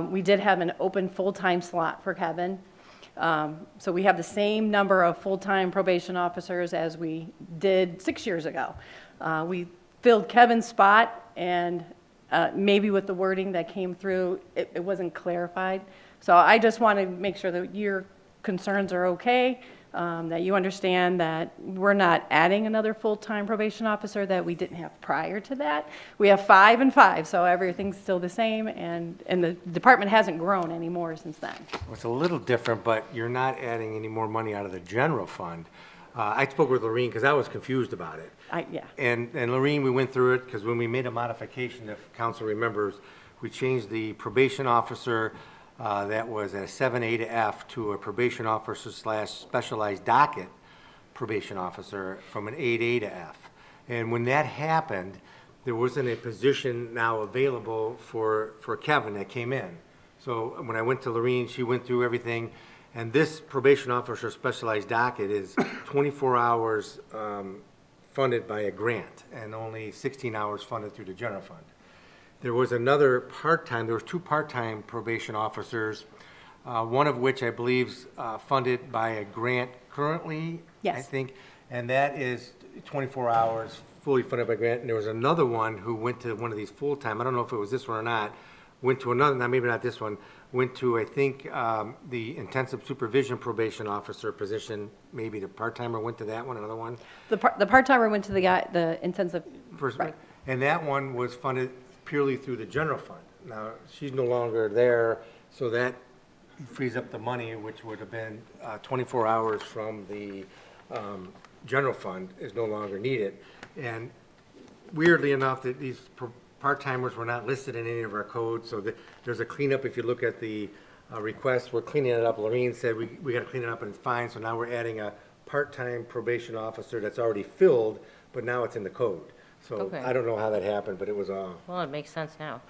We did have an open full-time slot for Kevin. So we have the same number of full-time probation officers as we did 6 years ago. We filled Kevin's spot, and maybe with the wording that came through, it wasn't clarified. So I just want to make sure that your concerns are okay, that you understand that we're not adding another full-time probation officer that we didn't have prior to that. We have 5 and 5, so everything's still the same, and the department hasn't grown anymore since then. Well, it's a little different, but you're not adding any more money out of the general fund. I spoke with Lorene, because I was confused about it. Yeah. And Lorene, we went through it, because when we made a modification, if council remembers, we changed the probation officer that was a 7A to F to a probation officer / specialized docket probation officer from an 8A to F. And when that happened, there wasn't a position now available for Kevin that came in. So when I went to Lorene, she went through everything, and this probation officer specialized docket is 24 hours funded by a grant and only 16 hours funded through the general fund. There was another part-time, there was 2 part-time probation officers, one of which I believe is funded by a grant currently, I Yes. think, and that is 24 hours fully funded by grant. And there was another one who went to one of these full-time, I don't know if it was this one or not, went to another, maybe not this one, went to, I think, the intensive supervision probation officer position, maybe the part-timer went to that one, another one. The part-timer went to the intensive, right. And that one was funded purely through the general fund. Now, she's no longer there, so that frees up the money, which would have been 24 hours from the general fund is no longer needed. And weirdly enough, that these part-timers were not listed in any of our codes, so there's a cleanup. If you look at the request, we're cleaning it up. Lorene said we got to clean it up and it's fine, so now we're adding a part-time probation officer that's already filled, but now it's in the code. So Okay. I don't know how that happened, but it was Well, it makes sense now.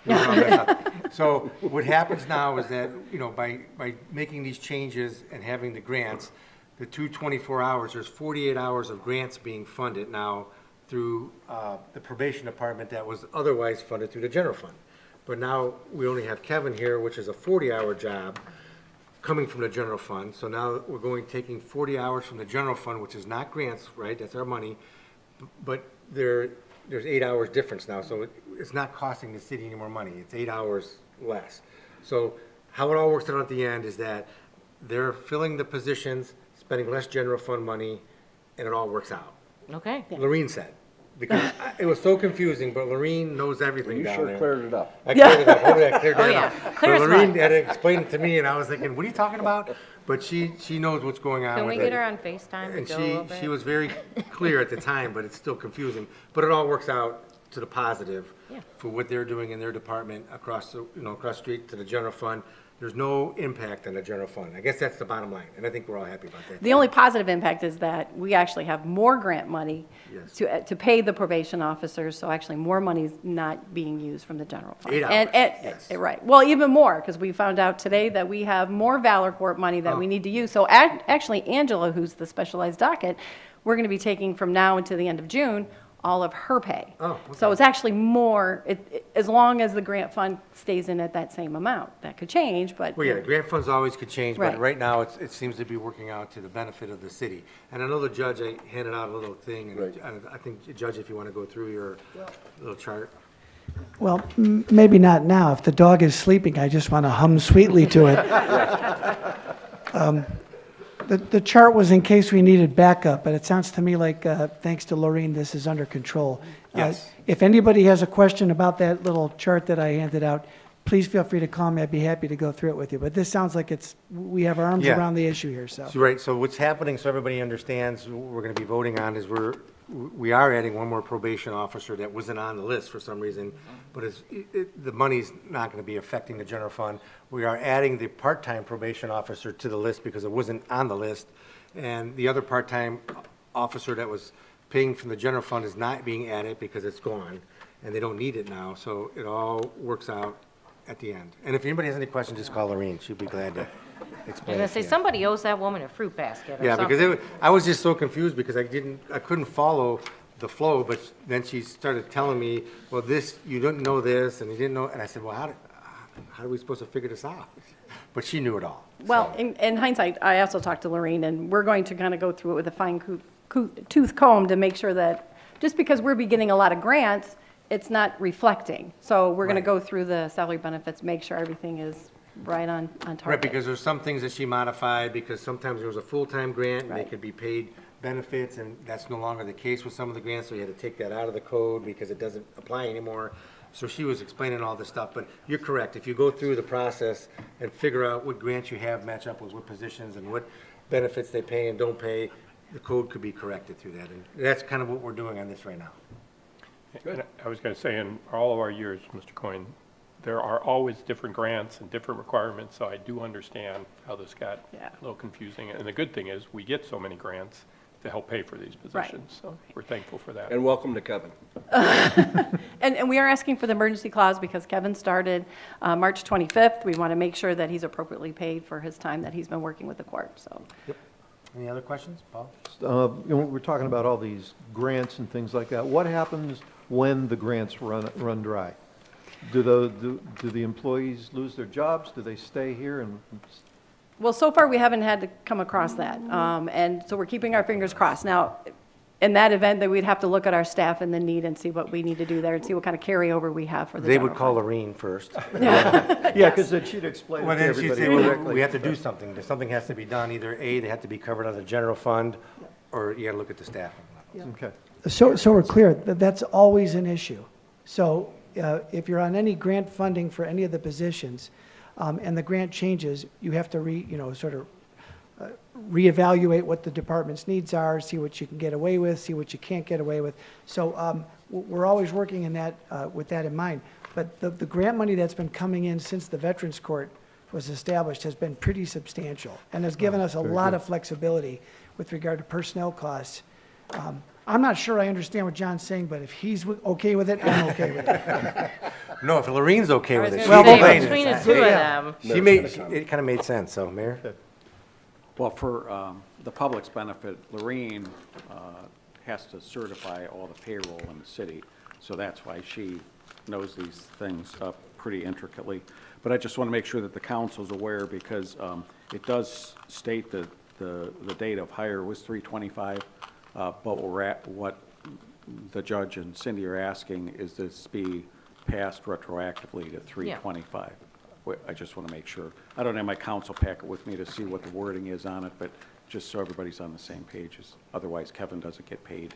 so what happens now is that, by making these changes and having the grants, the 24 hours, there's 48 hours of grants being funded now through the probation department that was otherwise funded through the general fund. But now we only have Kevin here, which is a 40-hour job coming from the general fund. So now we're taking 40 hours from the general fund, which is not grants, right? That's our money. But there's 8 hours difference now, so it's not costing the city any more money. It's 8 hours less. So how it all works out at the end is that they're filling the positions, spending less general fund money, and it all works out. Okay. Lorene said, because it was so confusing, but Lorene knows everything You down sure there. cleared it up. I cleared it up. Hopefully I cleared Oh, that yeah. up. Clear But as Lorene mud. had to explain it to me, and I was thinking, what are you talking about? But she knows what's going on Can we with get it. her on FaceTime to And go over she it? was very clear at the time, but it's still confusing. But it all works out to the positive Yeah. for what they're doing in their department across the, across the street to the general fund. There's no impact on the general fund. I guess that's the bottom line, and I think we're all happy about that. The only positive impact is that we actually have more grant money Yes. to pay the probation officers, so actually more money is not being used from the general fund. 8 And- hours, yes. Right, well, even more, because we found out today that we have more Valor Corp money that we need to use. So actually, Angela, who's the specialized docket, we're going to be taking from now until the end of June, all of her pay. Oh, So okay. it's actually more, as long as the grant fund stays in at that same amount. That could change, but. Well, yeah, grant funds always could change, but Right. right now, it seems to be working out to the benefit of the city. And I know the judge, I handed out a little thing, and I think, Judge, if you want to go through your little chart. Well, maybe not now. If the dog is sleeping, I just want to hum sweetly to it. The chart was in case we needed backup, but it sounds to me like, thanks to Lorene, this is under control. Yes. If anybody has a question about that little chart that I handed out, please feel free to call me. I'd be happy to go through it with you. But this sounds like we have our arms Yeah. around the issue here, so. Right, so what's happening, so everybody understands, what we're going to be voting on is we are adding one more probation officer that wasn't on the list for some reason, but the money's not going to be affecting the general fund. We are adding the part-time probation officer to the list because it wasn't on the list. And the other part-time officer that was paying from the general fund is not being added because it's gone, and they don't need it now, so it all works out at the end. And if anybody has any questions, just call Lorene, she'll be glad to I'm explain gonna it to say, you. somebody owes that woman a fruit basket or Yeah, something. because I was just so confused because I couldn't follow the flow, but then she started telling me, well, you didn't know this, and you didn't know, and I said, well, how are we supposed to figure this out? But she knew it all. Well, in hindsight, I also talked to Lorene, and we're going to kind of go through it with a fine-tooth comb to make sure that, just because we're getting a lot of grants, it's not reflecting. So we're going to Right. go through the salary benefits, make sure everything is right on target. Right, because there's some things that she modified, because sometimes there was a full-time grant, and they Right. could be paid benefits, and that's no longer the case with some of the grants, so you had to take that out of the code because it doesn't apply anymore. So she was explaining all this stuff, but you're correct. If you go through the process and figure out what grants you have match up with what positions and what benefits they pay and don't pay, the code could be corrected through that. And that's kind of what we're doing on this right now. And I was going to say, in all of our years, Mr. Coyne, there are always different grants and different requirements, so I do understand how this got Yeah. a little confusing. And the good thing is, we get so many grants to help pay for these positions, so we're thankful for that. And welcome to Kevin. And we are asking for the emergency clause because Kevin started March 25th. We want to make sure that he's appropriately paid for his time that he's been working with the court, so. Any other questions, Paul? We're talking about all these grants and things like that. What happens when the grants run dry? Do the employees lose their jobs? Do they stay here and? Well, so far, we haven't had to come across that, and so we're keeping our fingers crossed. Now, in that event, that we'd have to look at our staff and the need and see what we need to do there and see what kind of carryover we have for the They general would call fund. Lorene first. Yeah, because then she'd explain Well, it to then she'd everybody say, well, correctly. we have to do something. Something has to be done. Either A, they have to be covered out of the general fund, or you gotta look at the staffing levels. Okay. So we're clear, that's always an issue. So if you're on any grant funding for any of the positions, and the grant changes, you have to reevaluate what the department's needs are, see what you can get away with, see what you can't get away with. So we're always working in that, with that in mind. But the grant money that's been coming in since the Veterans Court was established has been pretty substantial and has given us a lot of flexibility with regard to personnel costs. I'm not sure I understand what John's saying, but if he's okay with it, I'm okay with it. No, if Lorene's okay I with was it. gonna she's say, okay. between the It's- two of yeah. them. It kind of made sense, so, Mayor? Well, for the public's benefit, Lorene has to certify all the payroll in the city, so that's why she knows these things pretty intricately. But I just want to make sure that the council's aware, because it does state that the date of hire was 3/25, but what the judge and Cindy are asking is this be passed retroactively to 3/25. I just want to make sure. I don't have my council packet with me to see what the wording is on it, but just so everybody's on the same pages. Otherwise, Kevin doesn't get paid.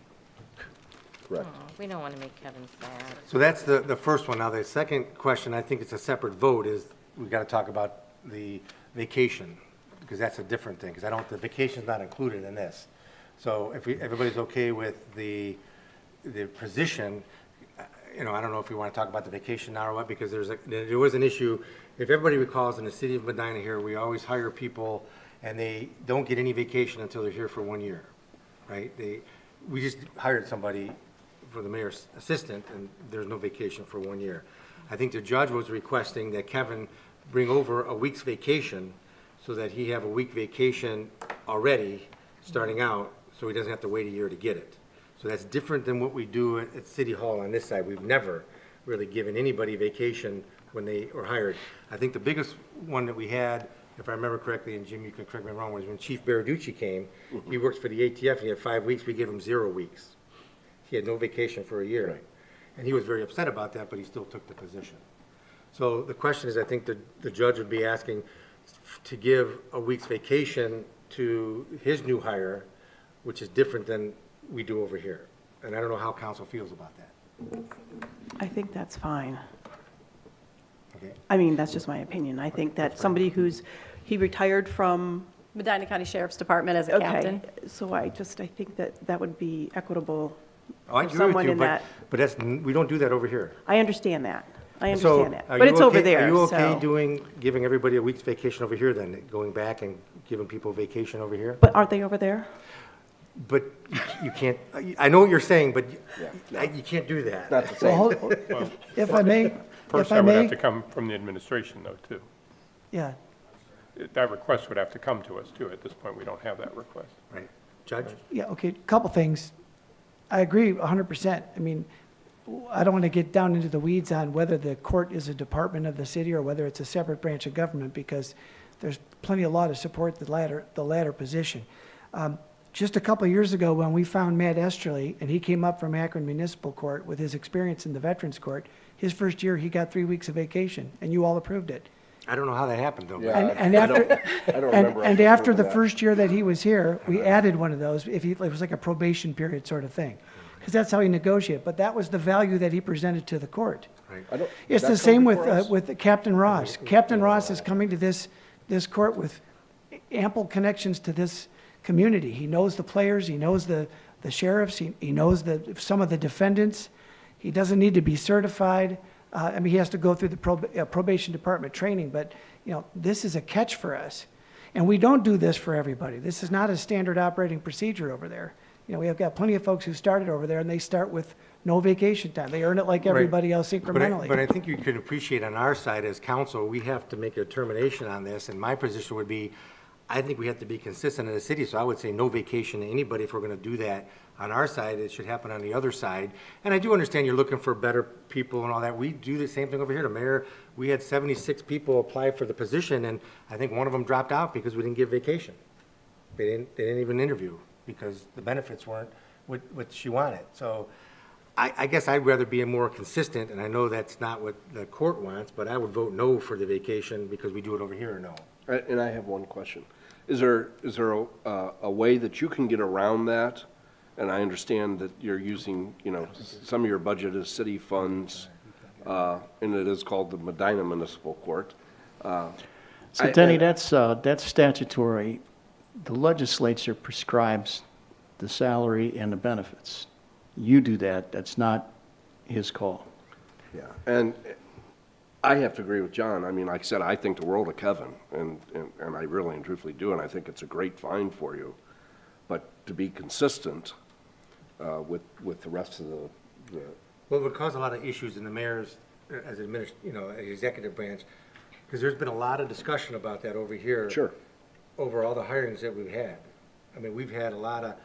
Correct. We don't want to make Kevin sad. So that's the first one. Now, the second question, I think it's a separate vote, is we got to talk about the vacation, because that's a different thing, because the vacation's not included in this. So if everybody's okay with the position, I don't know if we want to talk about the vacation now or what, because there was an issue. If everybody recalls, in the city of Medina here, we always hire people, and they don't get any vacation until they're here for 1 year, right? We just hired somebody for the mayor's assistant, and there's no vacation for 1 year. I think the judge was requesting that Kevin bring over a week's vacation so that he have a week vacation already, starting out, so he doesn't have to wait a year to get it. So that's different than what we do at City Hall on this side. We've never really given anybody vacation when they were hired. I think the biggest one that we had, if I remember correctly, and Jim, you can correct me if I'm wrong, was when Chief Baraducci came. He works for the ATF, and he had 5 weeks, we gave him 0 weeks. He had no vacation for a year. Right. And he was very upset about that, but he still took the position. So the question is, I think the judge would be asking to give a week's vacation to his new hire, which is different than we do over here. And I don't know how council feels about that. I think that's fine. Okay. I mean, that's just my opinion. I think that somebody he retired from, Medina County Sheriff's Department as a captain. okay, so I think that would be equitable Oh, I for agree with someone you, in but that. we don't do that over here. I understand that. I So, understand that. are But you it's over okay- there, Are you okay so. giving everybody a week's vacation over here then, going back and giving people vacation over here? But aren't they over there? But you can't, I know what you're saying, but no. you can't do that. Not the Well, same. hold- if I may, First, if I that would have may, to come from the administration, though, too. yeah. That request would have to come to us, too. At this point, we don't have that request. Right. Judge? Yeah, okay, couple things. I agree 100%. I mean, I don't want to get down into the weeds on whether the court is a department of the city or whether it's a separate branch of government, because there's plenty of law to support the latter position. Just a couple of years ago, when we found Matt Esterly, and he came up from Akron Municipal Court with his experience in the Veterans Court, his first year, he got 3 weeks of vacation, and you all approved it. I don't know how that happened, though. Yeah. And after, I don't remember. and us after approving the that. first year that he was here, we added one of those, it was like a probation period sort of thing. Because that's how he negotiated, but that was the value that he presented to the court. I don't- It's that the come same before us? with Captain Ross. Captain Ross is coming to this court with ample connections to this community. He knows the players, he knows the sheriffs, he knows some of the defendants. He doesn't need to be certified. I mean, he has to go through the probation department training, but, this is a catch for us. And we don't do this for everybody. This is not a standard operating procedure over there. We have got plenty of folks who started over there, and they start with no vacation time. They earn it like everybody else incrementally. But I think you can appreciate on our side as council, we have to make a determination on this, and my position would be, I think we have to be consistent in the city, so I would say no vacation to anybody if we're gonna do that. On our side, it should happen on the other side. And I do understand you're looking for better people and all that. We do the same thing over here. The mayor, we had 76 people apply for the position, and I think one of them dropped out because we didn't give vacation. They didn't even interview because the benefits weren't what she wanted. So I guess I'd rather be more consistent, and I know that's not what the court wants, but I would vote no for the vacation because we do it over here or no. And I have one question. Is there a way that you can get around that? And I understand that you're using, some of your budget is city funds, and it is called the Medina Municipal Court. So Denny, that's statutory. The legislature prescribes the salary and the benefits. You do that, that's not his call. Yeah, and I have to agree with John. I mean, like I said, I think the world of Kevin, and I really and truthfully do, and I think it's a great find for you. But to be consistent with the rest of the Well, it would cause a lot of issues in the mayor's, as executive branch, because there's been a lot of discussion about that over here. Sure. Over all the hirings that we've had. I mean, we've had a lot of,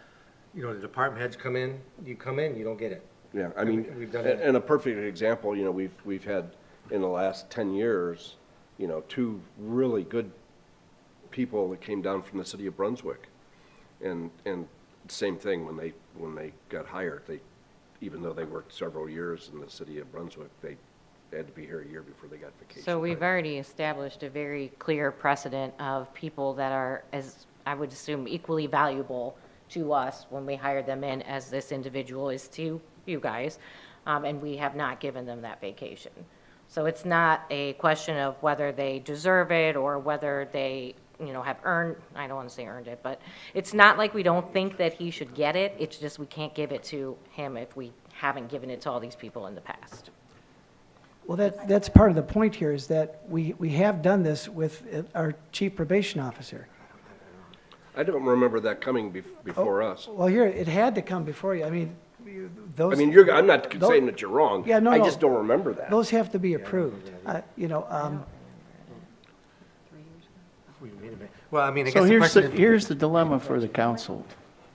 the department heads come in, you don't get it. Yeah, I mean, We've done it. and a perfect example, we've had in the last 10 years, 2 really good people that came down from the city of Brunswick. And same thing, when they got hired, even though they worked several years in the city of Brunswick, they had to be here a year before they got vacation. So we've already established a very clear precedent of people that are, as I would assume, equally valuable to us when we hire them in, as this individual is to you guys, and we have not given them that vacation. So it's not a question of whether they deserve it or whether they, have earned, I don't want to say earned it, but it's not like we don't think that he should get it. It's just we can't give it to him if we haven't given it to all these people in the past. Well, that's part of the point here, is that we have done this with our chief probation officer. I don't remember that coming before us. Well, here, it had to come before you. I mean, those. I mean, I'm not saying that you're wrong. Yeah, no, I no. just don't remember that. Those have to be approved. Well, I mean, I So guess the question is. here's the dilemma for the council.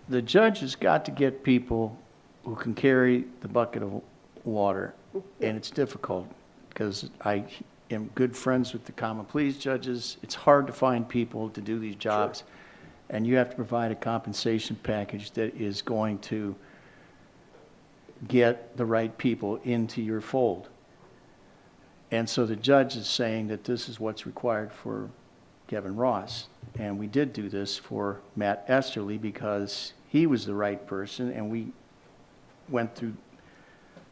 The judge has got to get people who can carry the bucket of water, and it's difficult, because I am good friends with the common pleas judges. It's hard to find people to do these jobs, and you have to provide a compensation package that is going to get the right people into your fold. And so the judge is saying that this is what's required for Kevin Ross. And we did do this for Matt Esterly because he was the right person, and we went through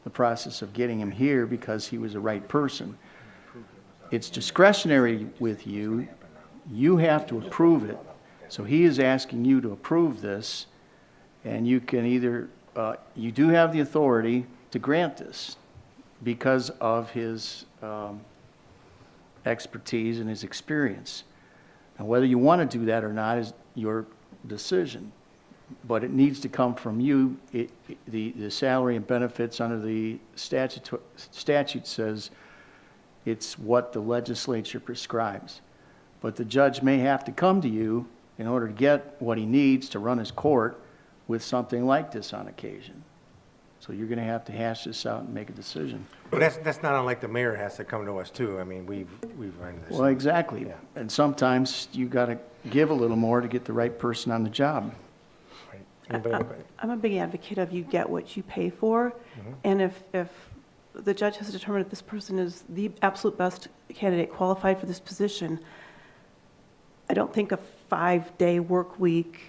the process of getting him here because he was the right person. It's discretionary with you. You have to approve it. So he is asking you to approve this, and you can either, you do have the authority to grant this because of his expertise and his experience. Now, whether you want to do that or not is your decision, but it needs to come from you. The salary and benefits under the statute says it's what the legislature prescribes. But the judge may have to come to you in order to get what he needs to run his court with something like this on occasion. So you're going to have to hash this out and make a decision. But that's not unlike the mayor has to come to us too. I mean, we've run this. Well, exactly. Yeah. And sometimes you got to give a little more to get the right person on the job. Right. Anybody have a question? I'm a big advocate of you get what you pay for. And if the judge has determined that this person is the absolute best candidate qualified for this position, I don't think a 5-day work week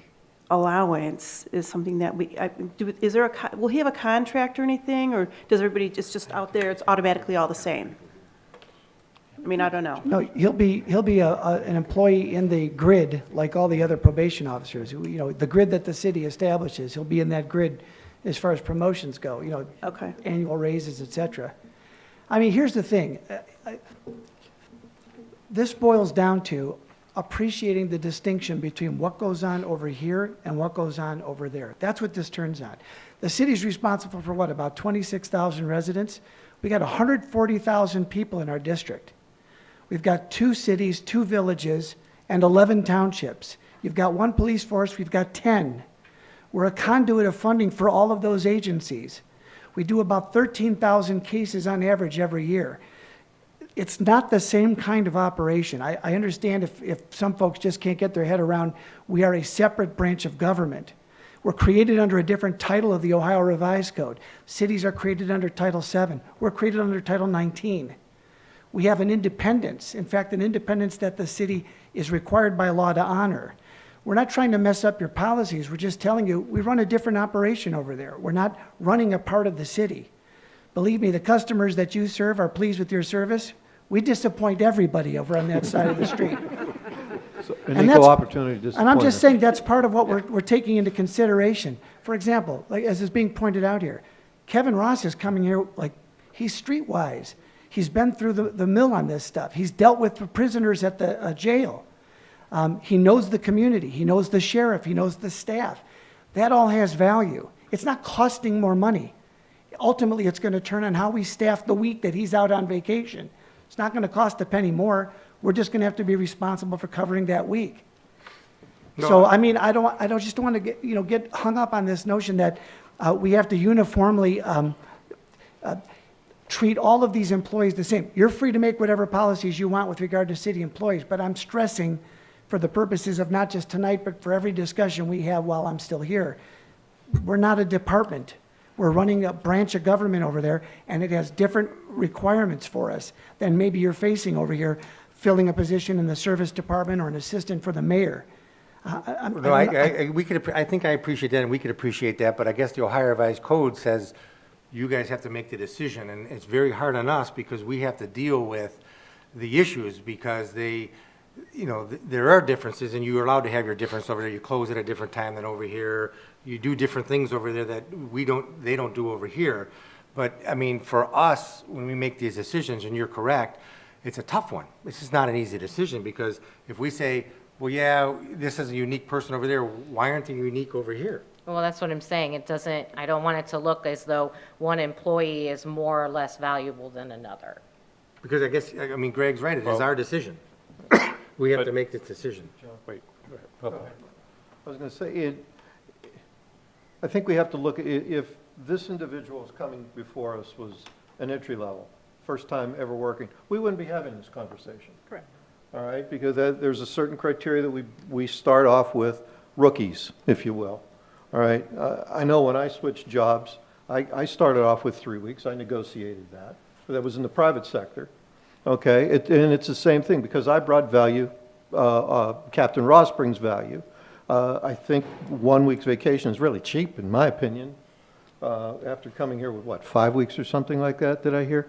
allowance is something that will he have a contract or anything, or does everybody just out there, it's automatically all the same? I mean, I don't know. No, he'll be an employee in the grid like all the other probation officers. The grid that the city establishes, he'll be in that grid as far as promotions go, Okay. annual raises, et cetera. I mean, here's the thing. This boils down to appreciating the distinction between what goes on over here and what goes on over there. That's what this turns on. The city's responsible for what, about 26,000 residents? We got 140,000 people in our district. We've got 2 cities, 2 villages, and 11 townships. You've got 1 police force, we've got 10. We're a conduit of funding for all of those agencies. We do about 13,000 cases on average every year. It's not the same kind of operation. I understand if some folks just can't get their head around, we are a separate branch of government. We're created under a different title of the Ohio Revised Code. Cities are created under Title VII. We're created under Title 19. We have an independence, in fact, an independence that the city is required by law to honor. We're not trying to mess up your policies. We're just telling you we run a different operation over there. We're not running a part of the city. Believe me, the customers that you serve are pleased with your service. We disappoint everybody over on that side of the street. An equal opportunity disappointment. And I'm just saying that's part of what we're taking into consideration. For example, like as is being pointed out here, Kevin Ross is coming here like he's streetwise. He's been through the mill on this stuff. He's dealt with the prisoners at the jail. He knows the community. He knows the sheriff. He knows the staff. That all has value. It's not costing more money. Ultimately, it's going to turn on how we staff the week that he's out on vacation. It's not going to cost a penny more. We're just going to have to be responsible for covering that week. No, So, I mean, I don't want to get hung up on this notion that we have to uniformly treat all of these employees the same. You're free to make whatever policies you want with regard to city employees, but I'm stressing, for the purposes of not just tonight, but for every discussion we have while I'm still here, we're not a department. We're running a branch of government over there, and it has different requirements for us than maybe you're facing over here, filling a position in the service department or an assistant for the mayor. No, I think I appreciate that, and we could appreciate that, but I guess the Ohio Revised Code says you guys have to make the decision, and it's very hard on us because we have to deal with the issues because they, there are differences, and you're allowed to have your difference over there. You close at a different time than over here. You do different things over there that they don't do over here. But, I mean, for us, when we make these decisions, and you're correct, it's a tough one. This is not an easy decision, because if we say, well, yeah, this is a unique person over there, why aren't they unique over here? Well, that's what I'm saying. I don't want it to look as though one employee is more or less valuable than another. Because Greg's right, it is our decision. We have to make this decision. Wait, go ahead. I was going to say, I think we have to look at, if this individual is coming before us was an entry level, first time ever working, we wouldn't be having this conversation. Correct. All right, because there's a certain criteria that we start off with, rookies, if you will. All right, I know when I switched jobs, I started off with 3 weeks. I negotiated that. But that was in the private sector. Okay, and it's the same thing because I brought value. Captain Ross brings value. I think 1 week's vacation is really cheap, in my opinion. After coming here with 5 weeks or something like that, did I hear?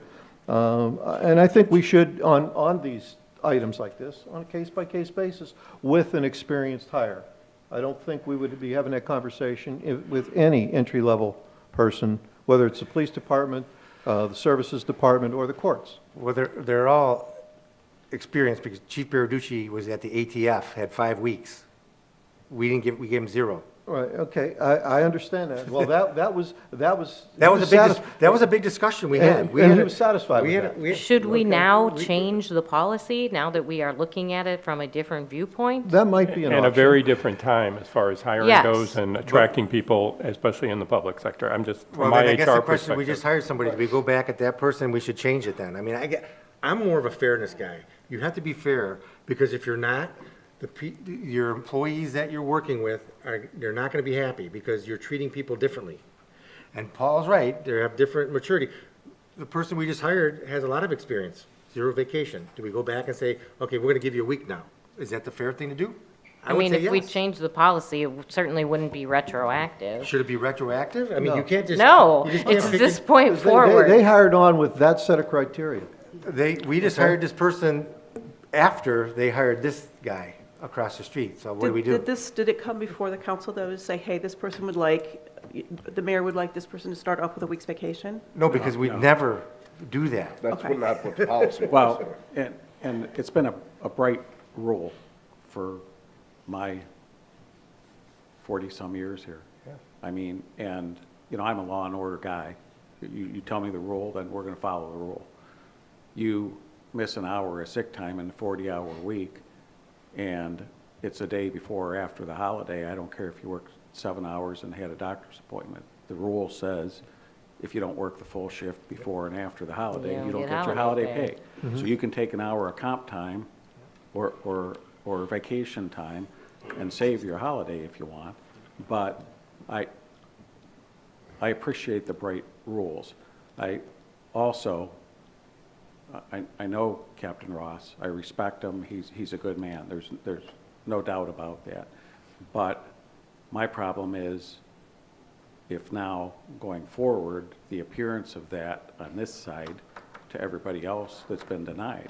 And I think we should, on these items like this, on a case-by-case basis, with an experienced hire. I don't think we would be having that conversation with any entry-level person, whether it's the police department, the services department, or the courts. Well, they're all experienced because Chief Baraducci was at the ATF, had 5 weeks. We gave him 0. Right, okay, I understand that. Well, that was a big discussion we had. And he was satisfied with that. Should we now change the policy now that we are looking at it from a different viewpoint? That might be an option. And a very different time as far as hiring Yes. goes and attracting people, especially in the public sector. I'm just, from Well, my then I guess HR the question, we just perspective. hired somebody, do we go back at that person, we should change it then? I mean, I'm more of a fairness guy. You have to be fair, because if you're not, your employees that you're working with, they're not gonna be happy, because you're treating people differently. And Paul's right, they have different maturity. The person we just hired has a lot of experience, 0 vacation. Do we go back and say, okay, we're gonna give you a week now? Is that the fair thing to do? I would mean, say if we yes. change the policy, it certainly wouldn't be retroactive. Should it be retroactive? I mean, No. you can't just. No, you just can't it's pick this and- point They forward. hired on with that set of criteria. We just hired this person after they hired this guy across the street, so what do we do? Did it come before the council, though, to say, hey, this person would like, the mayor would like this person to start off with a week's vacation? No, because we never do that. That's Okay. not what the policy was. Well, and it's been a bright rule for my 40-some years here. I mean, and, I'm a law and order guy. You tell me the rule, then we're going to follow the rule. You miss an hour of sick time in a 40-hour week, and it's a day before or after the holiday. I don't care if you worked 7 hours and had a doctor's appointment. The rule says if you don't work the full shift before and after the holiday, you don't get your holiday pay. So you can take an hour of comp time or vacation time and save your holiday if you want. But I appreciate the bright rules. I also, I know Captain Ross. I respect him. He's a good man. There's no doubt about that. But my problem is, if now, going forward, the appearance of that on this side to everybody else that's been denied.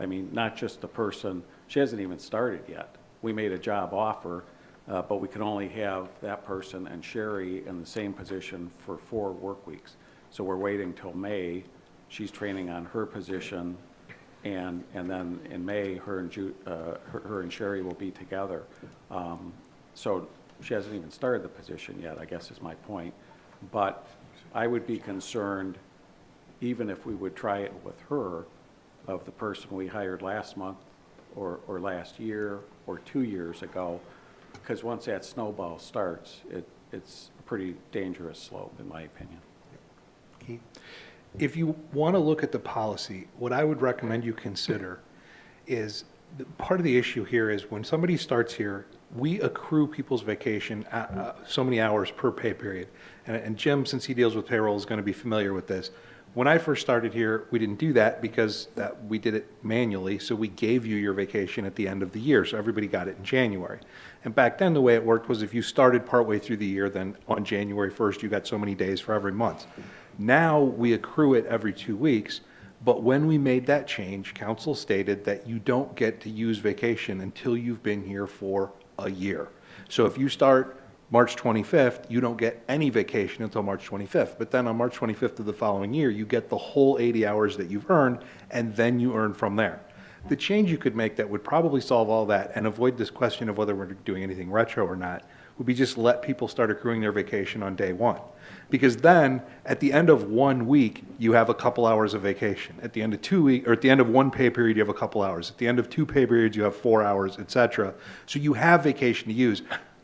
I mean, not just the person, she hasn't even started yet. We made a job offer, but we can only have that person and Sherry in the same position for 4 work weeks. So we're waiting till May. She's training on her position, and then in May, her and Sherry will be together. So she hasn't even started the position yet, I guess is my point. But I would be concerned, even if we would try it with her, of the person we hired last month or last year or 2 years ago, because once that snowball starts, it's a pretty dangerous slope, in my opinion. Keith? If you want to look at the policy, what I would recommend you consider is, part of the issue here is when somebody starts here, we accrue people's vacation so many hours per pay period. And Jim, since he deals with payroll, is going to be familiar with this. When I first started here, we didn't do that because we did it manually, so we gave you your vacation at the end of the year, so everybody got it in January. And back then, the way it worked was if you started partway through the year, then on January 1st, you got so many days for every month. Now, we accrue it every 2 weeks, but when we made that change, council stated that you don't get to use vacation until you've been here for a year. So if you start March 25th, you don't get any vacation until March 25th. But then on March 25th of the following year, you get the whole 80 hours that you've earned, and then you earn from there. The change you could make that would probably solve all that and avoid this question of whether we're doing anything retro or not would be just let people start accruing their vacation on day one. Because then, at the end of 1 week, you have a couple hours of vacation. At the end of 2 weeks, or at the end of one pay period, you have a couple hours. At the end of 2 pay periods, you have 4 hours, et cetera. So you have vacation to use.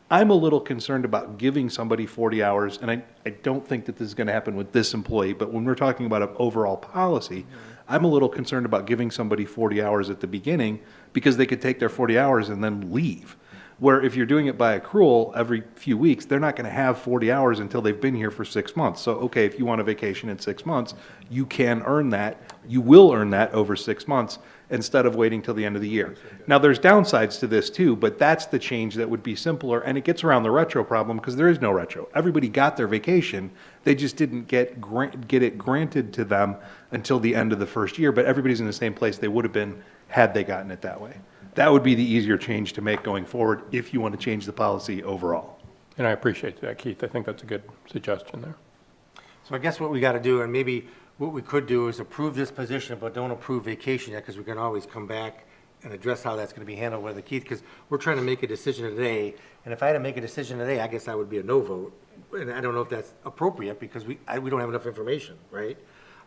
I'm a little concerned about giving somebody 40 hours, and I don't think that this is going to happen with this employee, but when we're talking about an overall policy, I'm a little concerned about giving somebody 40 hours at the beginning because they could take their 40 hours and then leave. Where if you're doing it by accrual every few weeks, they're not going to have 40 hours until they've been here for 6 months. So, okay, if you want a vacation in 6 months, you can earn that. You will earn that over 6 months instead of waiting till the end of the year. Now, there's downsides to this too, but that's the change that would be simpler, and it gets around the retro problem because there is no retro. Everybody got their vacation. They just didn't get it granted to them until the end of the first year, but everybody's in the same place they would have been had they gotten it that way. That would be the easier change to make going forward if you want to change the policy overall. And I appreciate that, Keith. I think that's a good suggestion there. So I guess what we got to do, and maybe what we could do is approve this position, but don't approve vacation yet, because we can always come back and address how that's going to be handled with Keith, because we're trying to make a decision today, and if I had to make a decision today, I guess I would be a no vote. And I don't know if that's appropriate, because we don't have enough information, right?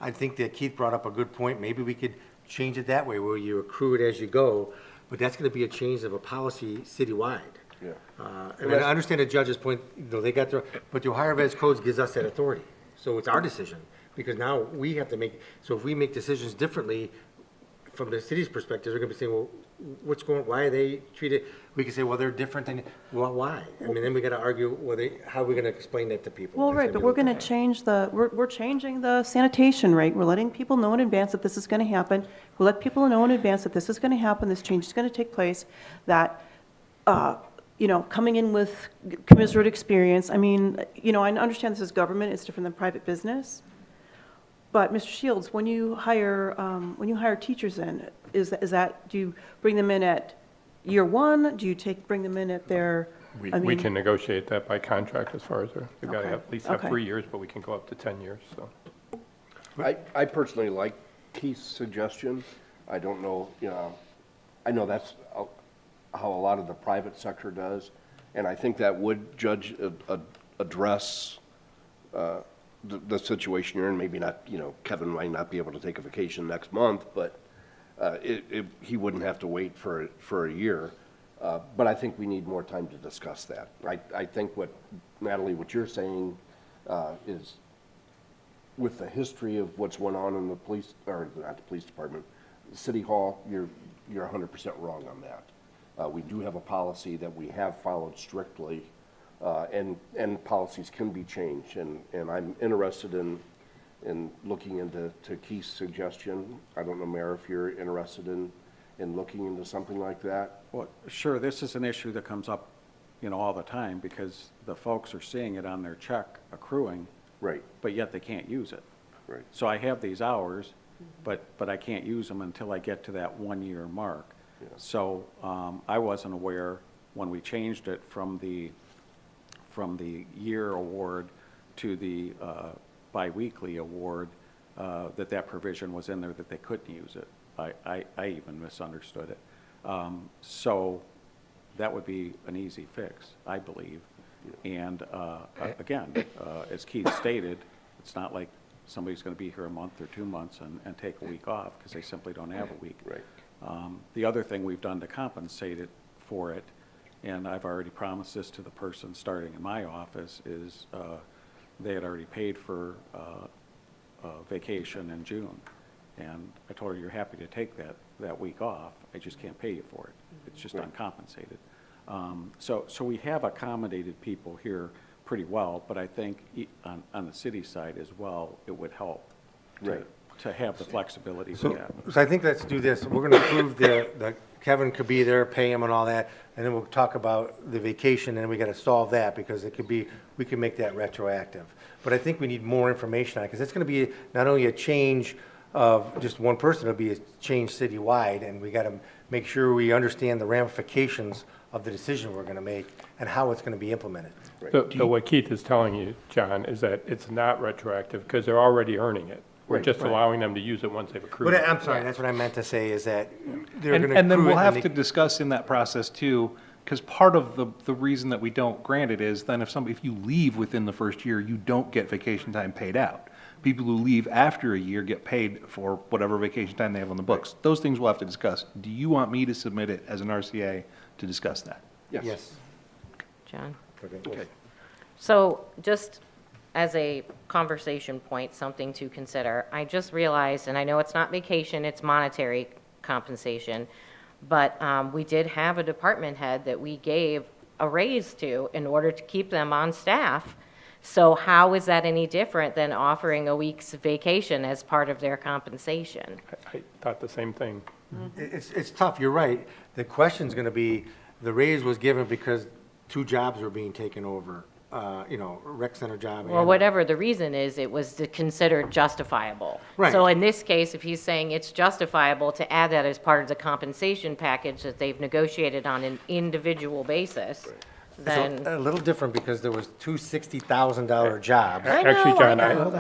I think that Keith brought up a good point. Maybe we could change it that way, where you accrue it as you go, but that's going to be a change of a policy citywide. Yeah. And I understand the judge's point, they got their, but the Ohio Revised Codes gives us that authority. So it's our decision, because now we have to make, so if we make decisions differently from the city's perspective, they're gonna be saying, well, why are they treated? We can say, well, they're different than, well, why? I mean, then we gotta argue, how are we gonna explain that to people? Well, It's right, gonna but be we're a little going to change we're changing the sanitation rate. We're letting people know in advance that this is going to happen. We'll let people know in advance that this is going to happen, this change is going to take place, that, coming in with commensurate experience. I mean, I understand this is government, it's different than private business. But, Mr. Shields, when you hire teachers in, do you bring them in at year one? Do you bring them in at their, We can negotiate that by contract as far as they've got to at least have Okay. 3 years, but we can go up to 10 years, so. I personally like Keith's suggestion. I don't know, I know that's how a lot of the private sector does, and I think that would address the situation you're in. Maybe not, Kevin might not be able to take a vacation next month, but he wouldn't have to wait for a year. But I think we need more time to discuss that. I think Natalie, what you're saying is, with the history of what's went on in the police, or not the police department, City Hall, you're 100% wrong on that. We do have a policy that we have followed strictly, and policies can be changed, and I'm interested in looking into Keith's suggestion. I don't know, Mayor, if you're interested in looking into something like that. Well, sure, this is an issue that comes up, all the time, because the folks are seeing it on their check accruing. Right. But yet they can't use it. Right. So I have these hours, but I can't use them until I get to that 1 year mark. Yeah. So I wasn't aware when we changed it from the year award to the biweekly award, that provision was in there that they couldn't use it. I even misunderstood it. So that would be an easy fix, I believe. And again, as Keith stated, it's not like somebody's going to be here a month or 2 months and take a week off, because they simply don't have a week. Right. The other thing we've done to compensate it for it, and I've already promised this to the person starting in my office, is they had already paid for vacation in June. And I told her, you're happy to take that week off, I just can't pay you for it. It's just uncompensated. So we have accommodated people here pretty well, but I think on the city side as well, it would help Right. to have the flexibility we So, have. so I think let's do this. We're gonna approve the Kevin could be there, pay him and all that, and then we'll talk about the vacation, and we gotta solve that, because it could be, we can make that retroactive. But I think we need more information on it, because it's gonna be not only a change of just one person, it'll be a change citywide, and we gotta make sure we understand the ramifications of the decision we're gonna make and how it's gonna be implemented. But what Keith is telling you, John, is that it's not retroactive because they're already earning it. We're just allowing them to use it once they've accrued But it. I'm sorry, that's what I meant to say, is that they're gonna And then accrue it we'll have they- to discuss in that process too, because part of the reason that we don't grant it is then if you leave within the first year, you don't get vacation time paid out. People who leave after a year get paid for whatever vacation time they have on the books. Those things we'll have to discuss. Do you want me to submit it as an RCA to discuss that? Yes. John? Okay. So just as a conversation point, something to consider, I just realized, and I know it's not vacation, it's monetary compensation, but we did have a department head that we gave a raise to in order to keep them on staff. So how is that any different than offering a week's vacation as part of their compensation? I thought the same thing. It's tough, you're right. The question's gonna be, the raise was given because 2 jobs were being taken over, rec center job. Well, and- whatever the reason is, it was considered justifiable. Right. So in this case, if he's saying it's justifiable to add that as part of the compensation package that they've negotiated on an individual basis, then, It's a little different because there was 2 $60,000 jobs. I know, Actually, John, I know.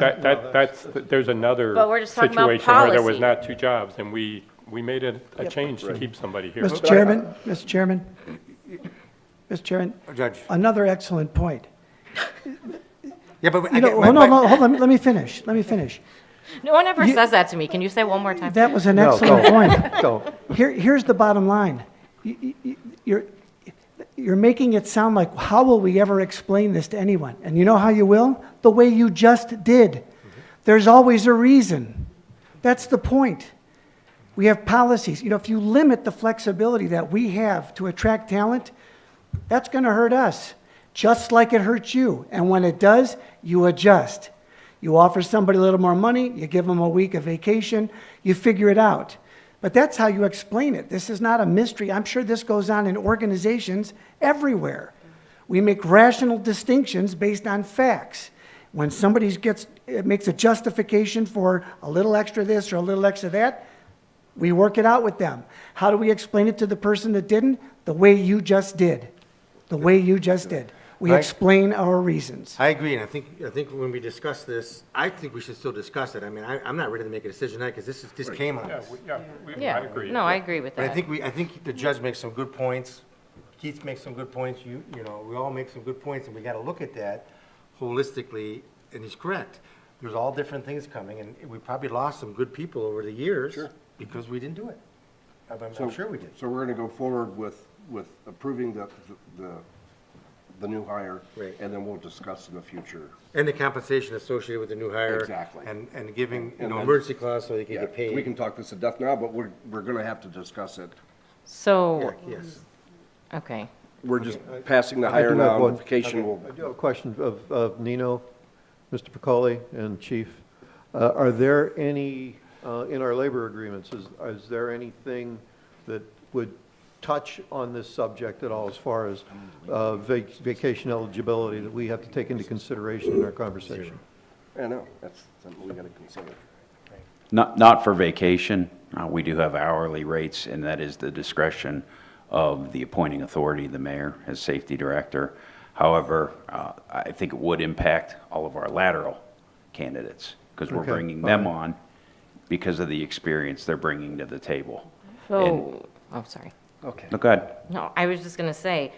that's, there's another But we're just talking about situation where there was policy. not 2 jobs, and we made a change to keep somebody here. Mr. Chairman, Mr. Chairman, Mr. Chairman, Judge. another excellent point. Yeah, but I You get know, my- hold on, my- hold on, let me finish. no one ever says that to me. Can you say one more time? That was an No, excellent don't. point. Don't. Here's the bottom line. You're making it sound like, how will we ever explain this to anyone? And you know how you will? The way you just did. There's always a reason. That's the point. We have policies. If you limit the flexibility that we have to attract talent, that's going to hurt us, just like it hurts you. And when it does, you adjust. You offer somebody a little more money, you give them a week of vacation, you figure it out. But that's how you explain it. This is not a mystery. I'm sure this goes on in organizations everywhere. We make rational distinctions based on facts. When somebody makes a justification for a little extra this or a little extra that, we work it out with them. How do we explain it to the person that didn't? The way you just did. The way you just did. We Right. explain our reasons. I agree, and I think when we discuss this, I think we should still discuss it. I mean, I'm not ready to make a decision tonight, because this came on us. I Yeah, agree. no, I agree with But that. I think the judge makes some good points, Keith makes some good points, we all make some good points, and we gotta look at that holistically, and he's correct. There's all different things coming, and we probably lost some good people over the years because we didn't do it. I'm sure we did. So we're gonna go forward with approving the new hire. Right. And then we'll discuss in the future. And the compensation associated with the new hire. Exactly. And giving, And then- emergency clause so they can Yeah, get paid. we can talk this to death now, but we're gonna have to discuss it. So, Yes. okay. We're just passing the I hire do have now, one- notification will. I do have a question of Nino, Mr. Pacoli, and Chief. Are there any, in our labor agreements, is there anything that would touch on this subject at all as far as vacation eligibility that we have to take into consideration in our conversation? I know, that's something we gotta consider. Not for vacation. We do have hourly rates, and that is the discretion of the appointing authority, the mayor, as safety director. However, I think it would impact all of our lateral candidates, because we're Okay, bringing them fine. on because of the experience they're bringing to the table. So, sorry. Okay. No, go ahead. No, I was just going to say,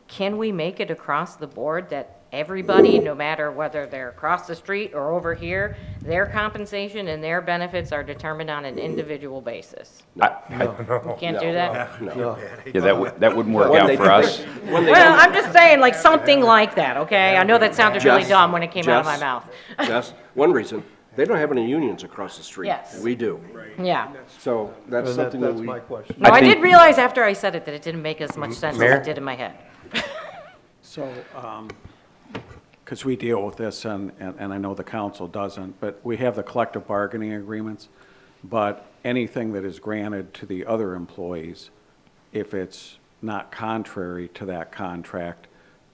can we make it across the board that everybody, no matter whether they're across the street or over here, their compensation and their benefits are determined on an individual basis? We can't do that? No. Yeah, that wouldn't work When out they- for us. when they Well, don't- I'm just saying, like, something like that, okay? I know that sounded really Jess, dumb when it came out of my Jess, mouth. Jess, one reason, they don't have any unions across the street. Yes. We do. Yeah. So that's And something that that's we. my question. No, I think- did realize after I said it that it didn't make as much sense as Mayor? it did in my head. So, because we deal with this, and I know the council doesn't, but we have the collective bargaining agreements, but anything that is granted to the other employees, if it's not contrary to that contract,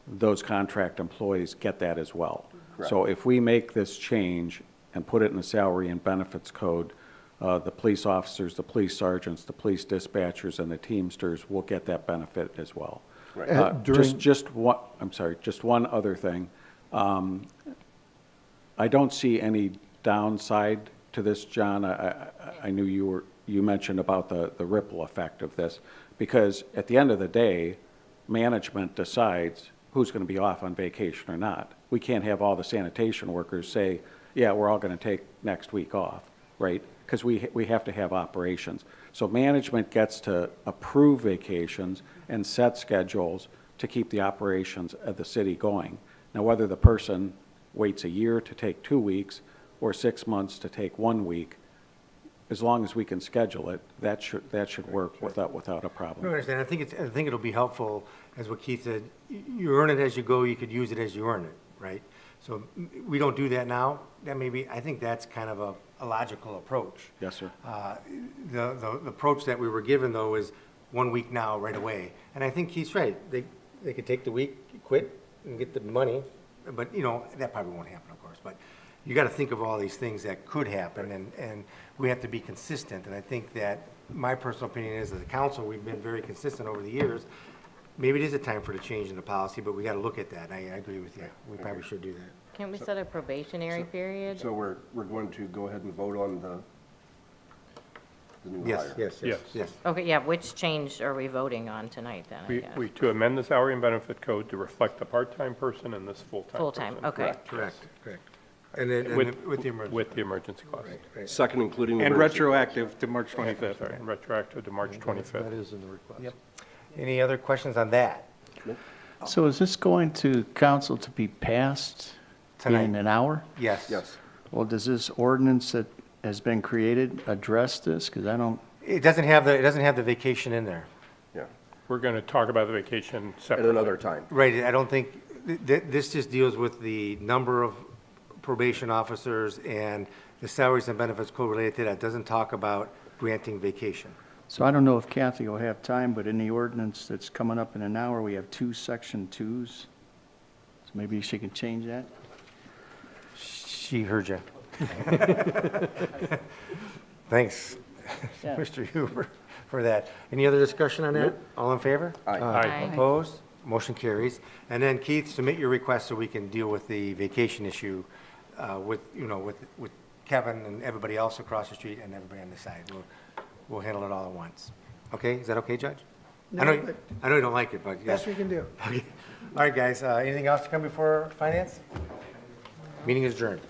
those contract employees get that as well. So if we make this change and put it in the salary and benefits code, the police officers, the police sergeants, the police dispatchers, and the Teamsters will get that benefit as well. Just one, I'm sorry, just one other thing. I don't see any downside to this, John. I knew you mentioned about the ripple effect of this, because at the end of the day, management decides who's going to be off on vacation or not. We can't have all the sanitation workers say, yeah, we're all going to take next week off, right? Because we have to have operations. So management gets to approve vacations and set schedules to keep the operations of the city going. Now, whether the person waits a year to take 2 weeks or 6 months to take 1 week, as long as we can schedule it, that should work without a problem. I understand. I think it'll be helpful, as what Keith said, you earn it as you go, you could use it as you earn it, right? So we don't do that now. I think that's kind of a logical approach. Yes, sir. The approach that we were given, though, is 1 week now, right away. And I think Keith's right. They could take the week, quit, and get the money. But, that probably won't happen, of course. But you got to think of all these things that could happen, and we have to be consistent. And I think that my personal opinion is, as a council, we've been very consistent over the years. Maybe it is a time for the change in the policy, but we got to look at that. I agree with you. We probably should do that. Can't we set a probationary period? So we're going to go ahead and vote on the new hire? Yes. Okay, yeah, which change are we voting on tonight then, I guess? To amend the salary and benefit code to reflect the part-time person and this full-time person. Full-time, okay. Correct. And then with the emergency. With the emergency clause. Second, including the And emergency. retroactive to March 25th. Sorry, and retroactive to March 25th. That is in the request. Yep. Any other questions on that? So is this going to council to be passed Tonight. in an hour? Yes. Yes. Well, does this ordinance that has been created address this? Because I don't, It doesn't have the vacation in there. Yeah, We're going to talk about the vacation at separately. another time. Right, I don't think, this just deals with the number of probation officers and the salaries and benefits code related to that. It doesn't talk about granting vacation. so I don't know if Kathy will have time, but in the ordinance that's coming up in an hour, we have 2 section 2s. So maybe she can change that? She heard you. Thanks, Yeah. Mr. Huber, for that. Any other discussion on that? All in favor? Aye. Aye. Opposed? Motion carries. And then Keith, submit your request so we can deal with the vacation issue with Kevin and everybody else across the street and everybody on the side. We'll handle it all at once. Okay, is that okay, Judge? I know you don't like it, but yes. Best we can do. Okay. All right, guys, anything else to come before finance? Meeting is adjourned.